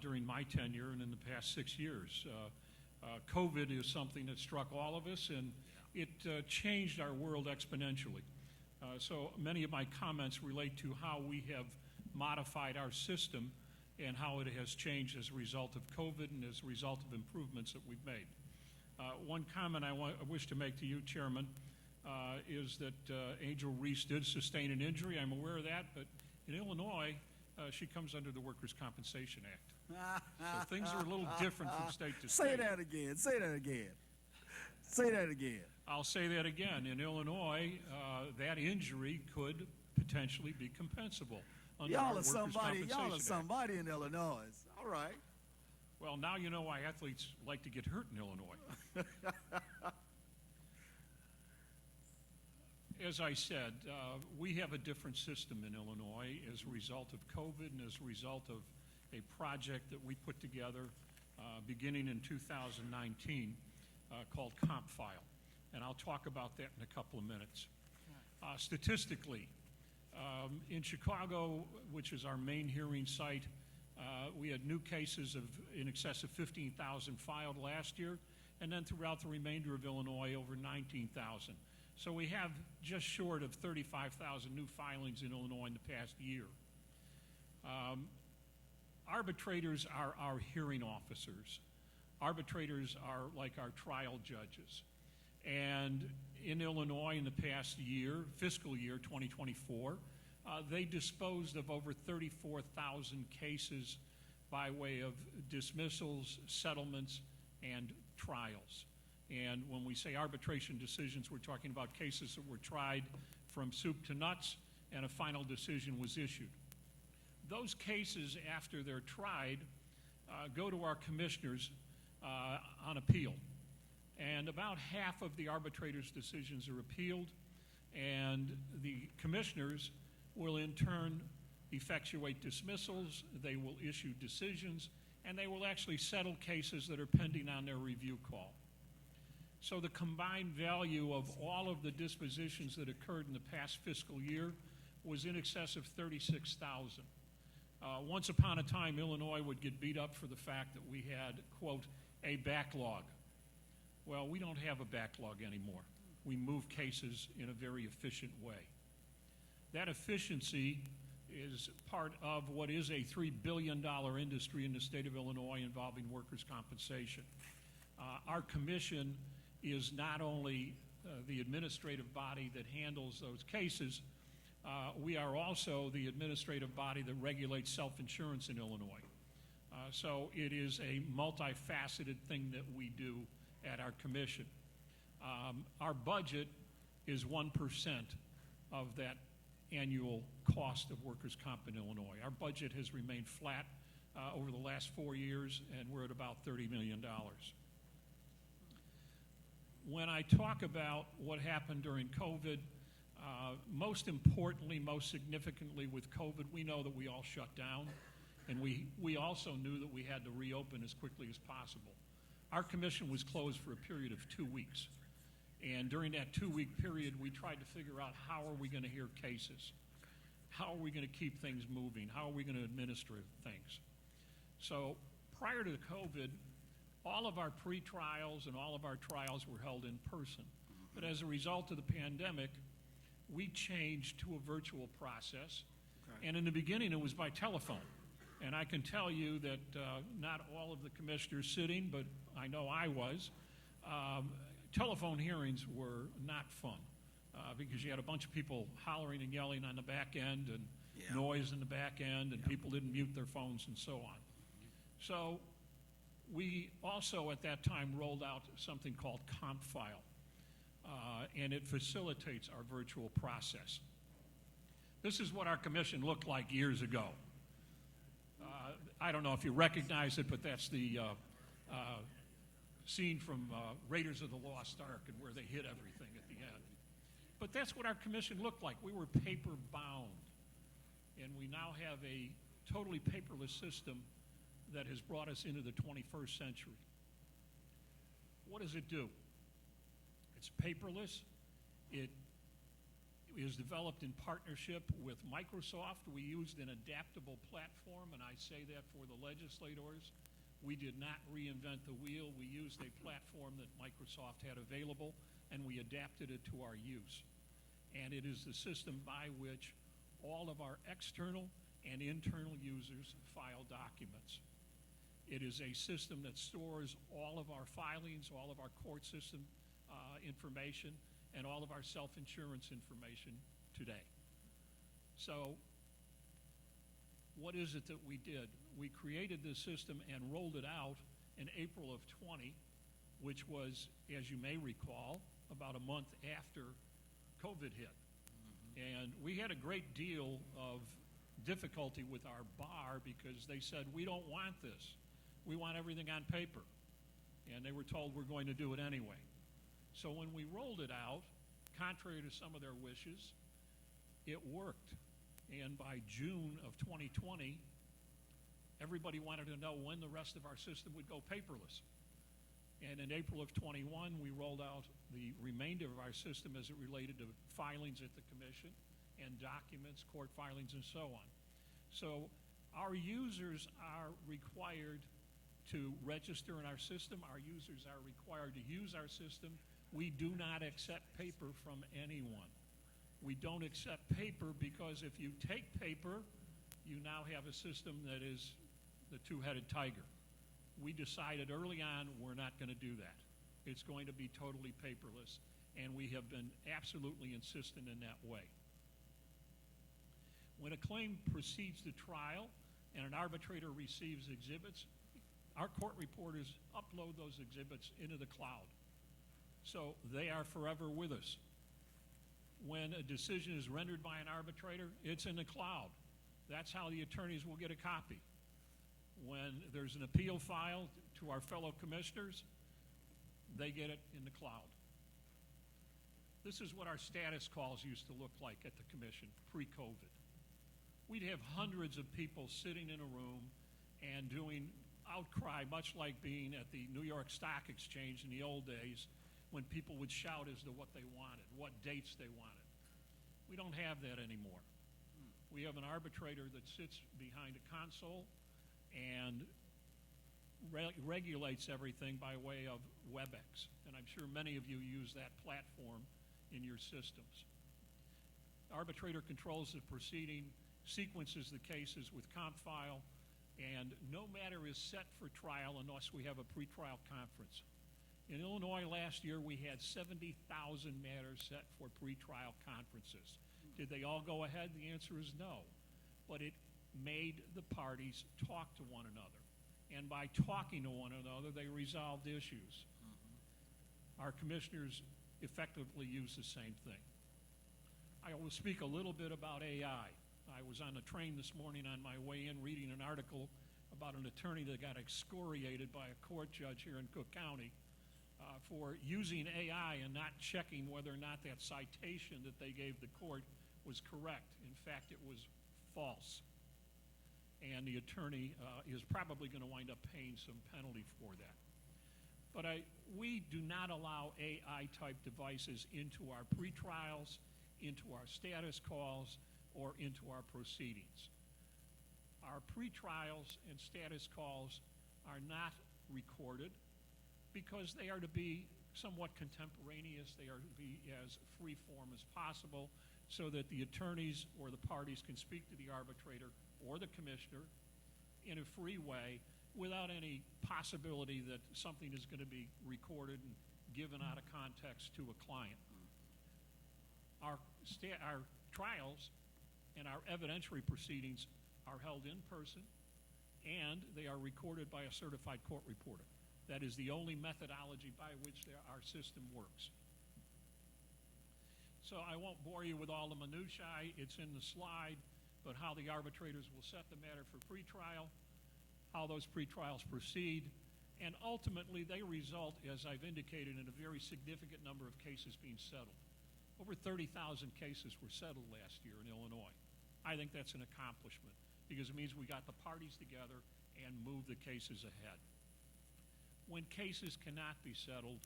during my tenure and in the past 6 years. COVID is something that struck all of us, and it changed our world exponentially. So many of my comments relate to how we have modified our system and how it has changed as a result of COVID and as a result of improvements that we've made. One comment I wish to make to you, Chairman, is that Angel Reese did sustain an injury. I'm aware of that, but in Illinois, she comes under the Workers' Compensation Act. So things are a little different from state to state. Say that again. Say that again. Say that again. I'll say that again. In Illinois, that injury could potentially be compensable under our Workers' Compensation Y'all are Act. somebody in Illinois. All right. Well, now you know why athletes like to get hurt in Illinois. As I said, we have a different system in Illinois as a result of COVID and as a result of a project that we put together beginning in 2019 called CompFile. And I'll talk about that in a couple of minutes. Statistically, in Chicago, which is our main hearing site, we had new cases of in excess of 15,000 filed last year, and then throughout the remainder of Illinois, over 19,000. So we have just short of 35,000 new filings in Illinois in the past year. Arbitrators are our hearing officers. Arbitrators are like our trial judges. And in Illinois in the past year, fiscal year 2024, they disposed of over 34,000 cases by way of dismissals, settlements, and trials. And when we say arbitration decisions, we're talking about cases that were tried from soup to nuts and a final decision was issued. Those cases, after they're tried, go to our commissioners on appeal. And about half of the arbitrator's decisions are appealed, and the commissioners will in turn effectuate dismissals, they will issue decisions, and they will actually settle cases that are pending on their review call. So the combined value of all of the dispositions that occurred in the past fiscal year was in excess of 36,000. Once upon a time, Illinois would get beat up for the fact that we had, quote, a backlog. Well, we don't have a backlog anymore. We move cases in a very efficient way. That efficiency is part of what is a $3 billion industry in the state of Illinois involving workers' compensation. Our commission is not only the administrative body that handles those cases, we are also the administrative body that regulates self-insurance in Illinois. So it is a multifaceted thing that we do at our commission. Our budget is 1% of that annual cost of workers' comp in Illinois. Our budget has remained flat over the last 4 years, and we're at about $30 million. When I talk about what happened during COVID, most importantly, most significantly with COVID, we know that we all shut down, and we also knew that we had to reopen as quickly as possible. Our commission was closed for a period of 2 weeks, and during that 2-week period, we tried to figure out how are we going to hear cases, how are we going to keep things moving, how are we going to administer things. So prior to COVID, all of our pre-trials and all of our trials were held in person. But as a result of the pandemic, we changed to a virtual process. Okay. And in the beginning, it was by telephone. And I can tell you that not all of the commissioners sitting, but I know I was, telephone hearings were not fun because you had a bunch of people hollering and yelling on the back end and noise in the back end, and people didn't mute their phones and so on. So we also at that time rolled out something called CompFile, and it facilitates our virtual process. This is what our commission looked like years ago. I don't know if you recognize it, but that's the scene from Raiders of the Lost Ark and where they hit everything at the end. But that's what our commission looked like. We were paper bound, and we now have a totally paperless system that has brought us into the 21st century. What does it do? It's paperless. It is developed in partnership with Microsoft. We used an adaptable platform, and I say that for the legislators. We did not reinvent the wheel. We used a platform that Microsoft had available, and we adapted it to our use. And it is the system by which all of our external and internal users file documents. It is a system that stores all of our filings, all of our court system information, and all of our self-insurance information today. So what is it that we did? We created this system and rolled it out in April of 20, which was, as you may recall, about a month after COVID hit. And we had a great deal of difficulty with our bar because they said, we don't want this. We want everything on paper. And they were told we're going to do it anyway. So when we rolled it out, contrary to some of their wishes, it worked. And by June of 2020, everybody wanted to know when the rest of our system would go paperless. And in April of 21, we rolled out the remainder of our system as it related to filings at the commission and documents, court filings, and so on. So our users are required to register in our system. Our users are required to use our system. We do not accept paper from anyone. We don't accept paper because if you take paper, you now have a system that is the two-headed tiger. We decided early on we're not going to do that. It's going to be totally paperless, and we have been absolutely insistent in that way. When a claim proceeds to trial and an arbitrator receives exhibits, our court reporters upload those exhibits into the cloud. So they are forever with us. When a decision is rendered by an arbitrator, it's in the cloud. That's how the attorneys will get a copy. When there's an appeal filed to our fellow commissioners, they get it in the cloud. This is what our status calls used to look like at the commission pre-COVID. We'd have hundreds of people sitting in a room and doing outcry, much like being at the New York Stock Exchange in the old days when people would shout as to what they wanted, what dates they wanted. We don't have that anymore. We have an arbitrator that sits behind a console and regulates everything by way of WebEx. And I'm sure many of you use that platform in your systems. The arbitrator controls the proceeding, sequences the cases with CompFile, and no matter is set for trial unless we have a pretrial conference. In Illinois last year, we had 70,000 matters set for pretrial conferences. Did they all go ahead? The answer is no. But it made the parties talk to one another. And by talking to one another, they resolved issues. Our commissioners effectively use the same thing. I will speak a little bit about AI. I was on the train this morning on my way in reading an article about an attorney that got excoriated by a court judge here in Cook County for using AI and not checking whether or not that citation that they gave the court was correct. In fact, it was false. And the attorney is probably going to wind up paying some penalty for that. But we do not allow AI-type devices into our pretrials, into our status calls, or into our proceedings. Our pretrials and status calls are not recorded because they are to be somewhat contemporaneous. They are to be as free form as possible so that the attorneys or the parties can speak to the arbitrator or the commissioner in a free way without any possibility that something is going to be recorded and given out of context to a client. Our trials and our evidentiary proceedings are held in person, and they are recorded by a certified court reporter. That is the only methodology by which our system works. So I won't bore you with all the minutiae. It's in the slide, but how the arbitrators will set the matter for pretrial, how those pretrials proceed, and ultimately they result, as I've indicated, in a very significant number of cases being settled. Over 30,000 cases were settled last year in Illinois. I think that's an accomplishment because it means we got the parties together and moved the cases ahead. When cases cannot be settled,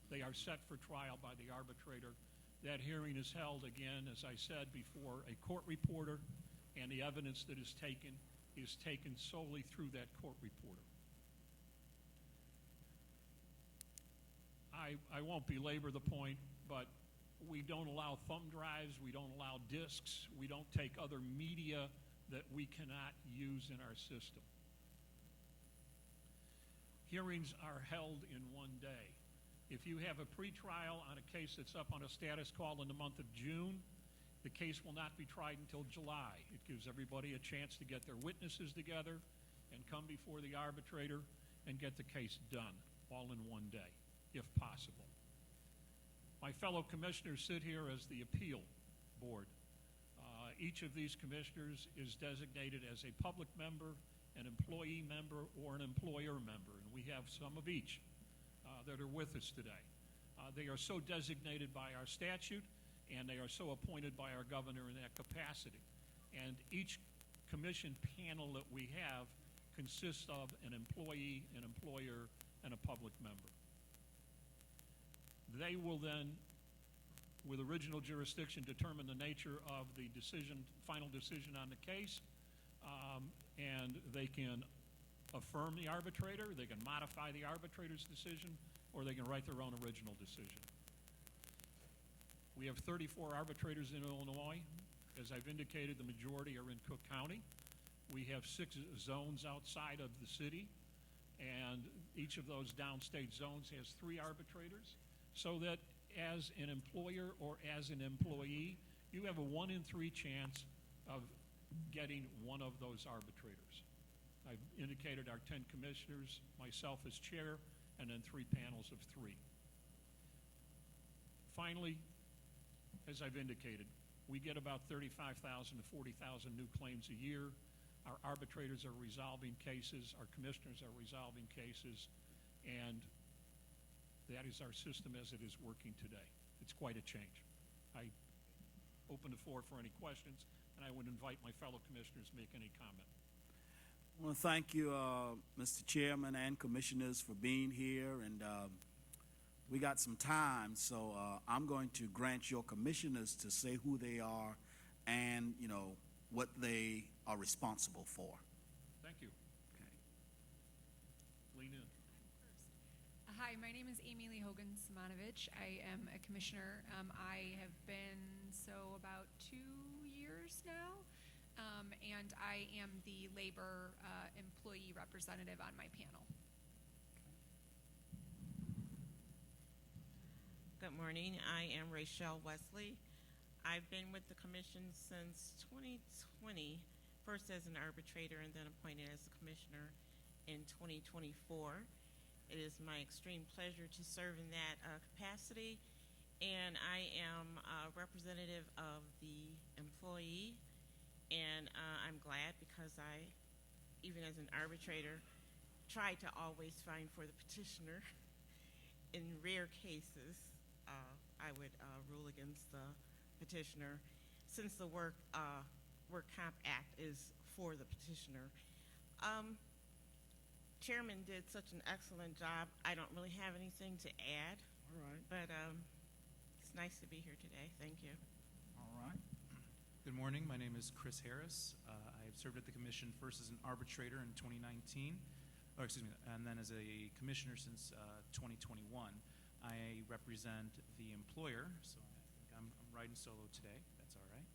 they are set for trial by the arbitrator. That hearing is held again, as I said, before a court reporter, and the evidence that is taken solely through that court reporter. I won't belabor the point, but we don't allow thumb drives, we don't allow discs, we don't take other media that we cannot use in our system. Hearings are held in one day. If you have a pretrial on a case that's up on a status call in the month of June, the case will not be tried until July. It gives everybody a chance to get their witnesses together and come before the arbitrator and get the case done, all in one day, if possible. My fellow commissioners sit here as the appeal board. Each of these commissioners is designated as a public member, an employee member, or an employer member, and we have some of each that are with us today. They are so designated by our statute, and they are so appointed by our governor in that capacity. And each commission panel that we have consists of an employee, an employer, and a public member. They will then, with original jurisdiction, determine the nature of the decision, final decision on the case, and they can affirm the arbitrator, they can modify the arbitrator's decision, or they can write their own original decision. We have 34 arbitrators in Illinois. As I've indicated, the majority are in Cook County. We have 6 zones outside of the city, and each of those downstate zones has 3 arbitrators, so that as an employer or as an employee, you have a 1 in 3 chance of getting one of those arbitrators. I've indicated our 10 commissioners, myself as chair, and then 3 panels of 3. Finally, as I've indicated, we get about 35,000 to 40,000 new claims a year. Our arbitrators are resolving cases, our commissioners are resolving cases, and that is our system as it is working today. It's quite a change. I open the floor for any questions, and I would invite my fellow commissioners to make any comment. I want to thank you, Mr. Chairman and commissioners, for being here, and we got some time, so I'm going to grant your commissioners to say who they are and, you know, what they are responsible for. Thank you. Okay. Lean in. Hi, my name is Amy Lee Hogan Simonovich. I am a commissioner. I have been about 2 years now, and I am the labor employee representative on my panel. Good morning. I am Rachel Wesley. I've been with the commission since 2020, first as an arbitrator and then appointed as a commissioner in 2024. It is my extreme pleasure to serve in that capacity, and I am a representative of the employee, and I'm glad because I, even as an arbitrator, try to always find for the petitioner. In rare cases, I would rule against the petitioner, since the Work Comp Act is for the petitioner. Chairman did such an excellent job. I don't really have anything to add. All right. But it's nice to be here today. Thank you. All right. Good morning. My name is Chris Harris. I have served at the commission first as an arbitrator in 2019, and then as a commissioner since 2021. I represent the employer, so I think I'm riding solo today. That's all right.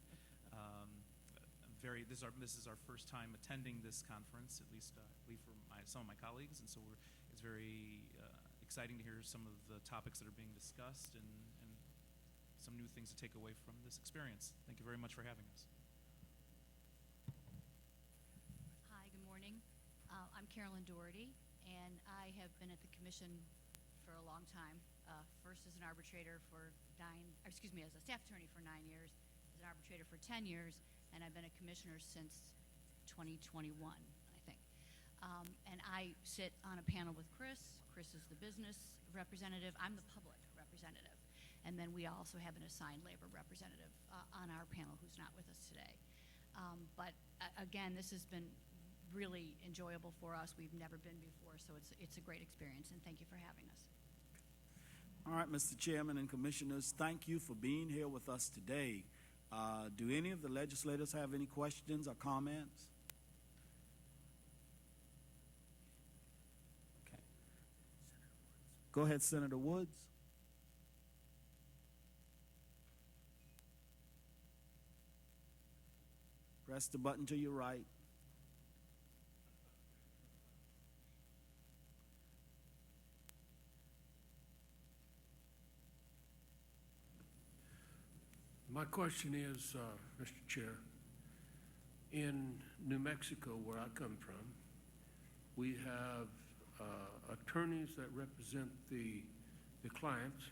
This is our first time attending this conference, at least for some of my colleagues, and so it's very exciting to hear some of the topics that are being discussed and some new things to take away from this experience. Thank you very much for having us. Hi, good morning. I'm Carolyn Doherty, and I have been at the commission for a long time. First as an arbitrator as a staff attorney for 9 years, as an arbitrator for 10 years, and I've been a commissioner since 2021, I think. And I sit on a panel with Chris. Chris is the business representative. I'm the public representative. And then we also have an assigned labor representative on our panel who's not with us today. But again, this has been really enjoyable for us. We've never been before, so it's a great experience, and thank you for having us. All right, Mr. Chairman and Commissioners, thank you for being here with us today. Do any of the legislators have any questions or comments? Okay. Go ahead, Senator Woods. Press the button to your right. My question is, Mr. Chair, in New Mexico, where I come from, we have attorneys that represent the clients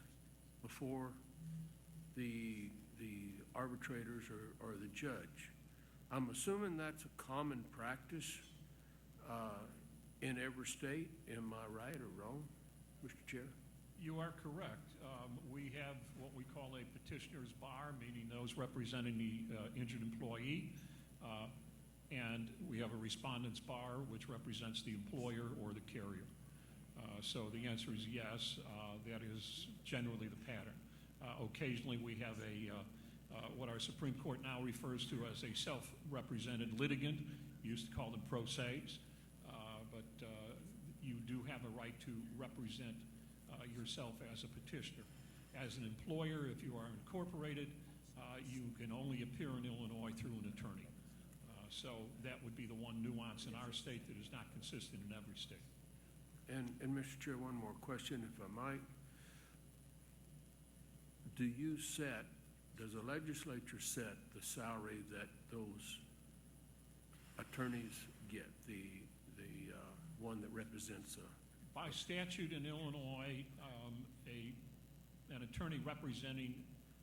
before the arbitrators or the judge. I'm assuming that's a common practice in every state. Am I right or wrong, Mr. Chair? You are correct. We have what we call a petitioner's bar, meaning those representing the injured employee. and we have a respondents bar, which represents the employer or the carrier. So the answer is yes. That is generally the pattern. Occasionally, we have what our Supreme Court now refers to as a self-represented litigant. We used to call them pro se's, but you do have a right to represent yourself as a petitioner. As an employer, if you are incorporated, you can only appear in Illinois through an attorney. So that would be the one nuance in our state that is not consistent in every state. And Mr. Chair, one more question, if I might. Does the legislature set the salary that those attorneys get, the one that represents By statute in Illinois, an attorney representing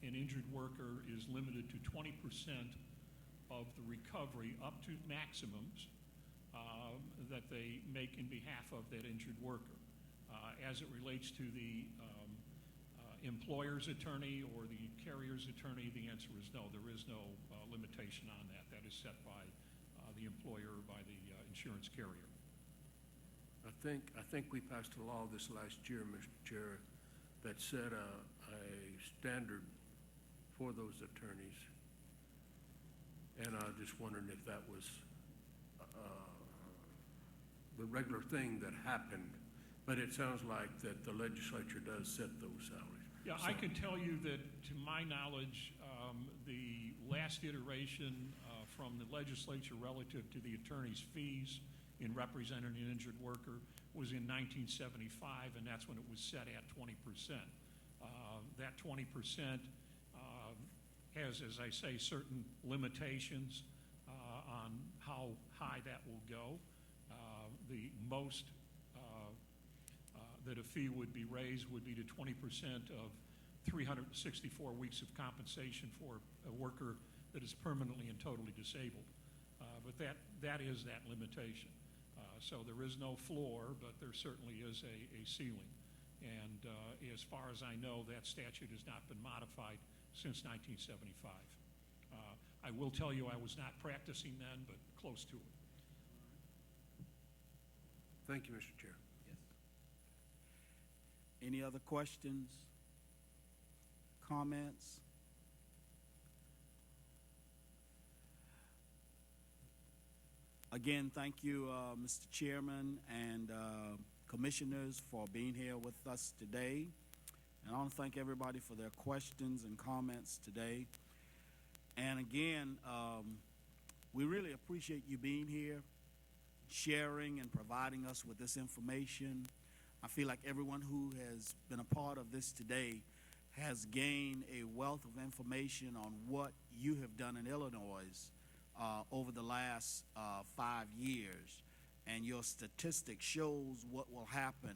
an injured worker is limited to 20% of the recovery up to maximums that they make in behalf of that injured worker. As it relates to the employer's attorney or the carrier's attorney, the answer is no. There is no limitation on that. That is set by the employer or by the insurance carrier. I think we passed a law this last year, Mr. Chair, that set a standard for those attorneys. And I was just wondering if that was the regular thing that happened. But it sounds like that the legislature does set those salaries. Yeah, I can tell you that, to my knowledge, the last iteration from the legislature relative to the attorney's fees in representing an injured worker was in 1975, and that's when it was set at 20%. That 20% has, as I say, certain limitations on how high that will go. The most that a fee would be raised would be to 20% of 364 weeks of compensation for a worker that is permanently and totally disabled. But that is that limitation. So there is no floor, but there certainly is a ceiling. And as far as I know, that statute has not been modified since 1975. I will tell you I was not practicing then, but close to it. Thank you, Mr. Chair. Any other questions, comments? Again, thank you, Mr. Chairman and commissioners for being here with us today. And I want to thank everybody for their questions and comments today. And again, we really appreciate you being here, sharing and providing us with this information. I feel like everyone who has been a part of this today has gained a wealth of information on what you have done in Illinois over the last 5 years. And your statistic shows what will happen.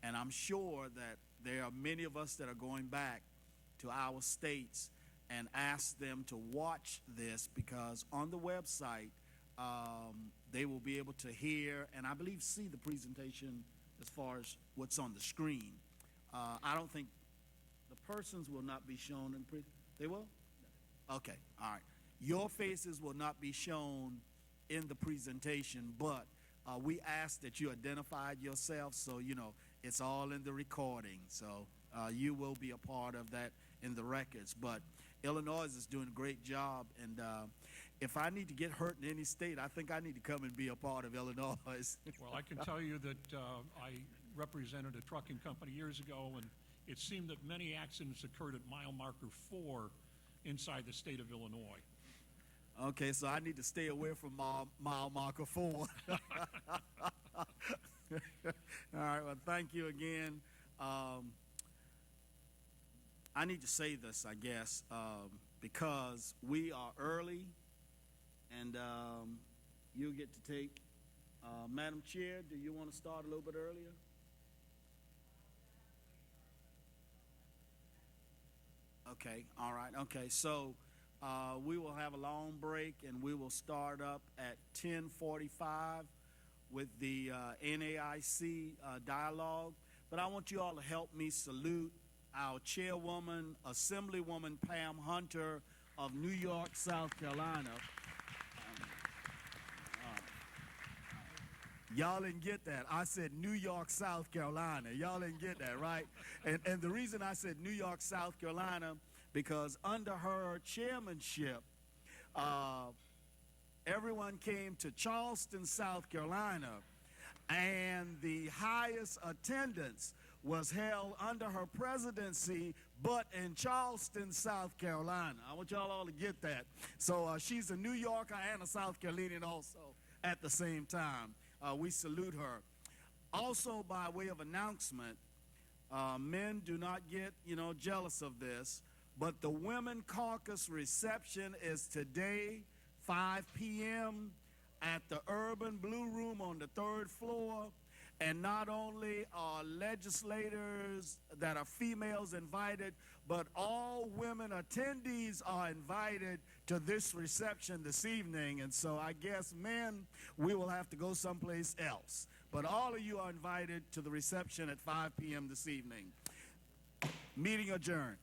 And I'm sure that there are many of us that are going back to our states and ask them to watch this, because on the website, they will be able to hear and I believe see the presentation as far as what's on the screen. I don't think the persons will not be shown in they will? Okay, all right. Your faces will not be shown in the presentation, but we ask that you identified yourself, so you know it's all in the recording. So you will be a part of that in the records. But Illinois is doing a great job, and if I need to get hurt in any state, I think I need to come and be a part of Illinois. Well, I can tell you that I represented a trucking company years ago, and it seemed that many accidents occurred at mile marker 4 inside the state of Illinois. Okay, so I need to stay away from mile marker 4. All right, well, thank you again. I need to say this, I guess, because we are early, and you'll get to take, Madam Chair, do you want to start a little bit earlier? Okay, all right, okay, so we will have a long break, and we will start up at 10:45 with the NAIC dialogue. But I want you all to help me salute our chairwoman, Assemblywoman Pam Hunter of New York, South Carolina. Y'all didn't get that. I said New York, South Carolina. Y'all didn't get that, right? And the reason I said New York, South Carolina, because under her chairmanship, everyone came to Charleston, South Carolina, and the highest attendance was held under her presidency, but in Charleston, South Carolina. I want y'all all to get that. So she's a New Yorker and a South Carolinian also at the same time. We salute her. Also, by way of announcement, men do not get, jealous of this, but the Women Caucus reception is today, 5 p.m. at the Urban Blue Room on the 3rd floor. And not only are legislators that are females invited, but all women attendees are invited to this reception this evening. And so I guess, men, we will have to go someplace else. But all of you are invited to the reception at 5 p.m. this evening. Meeting adjourned.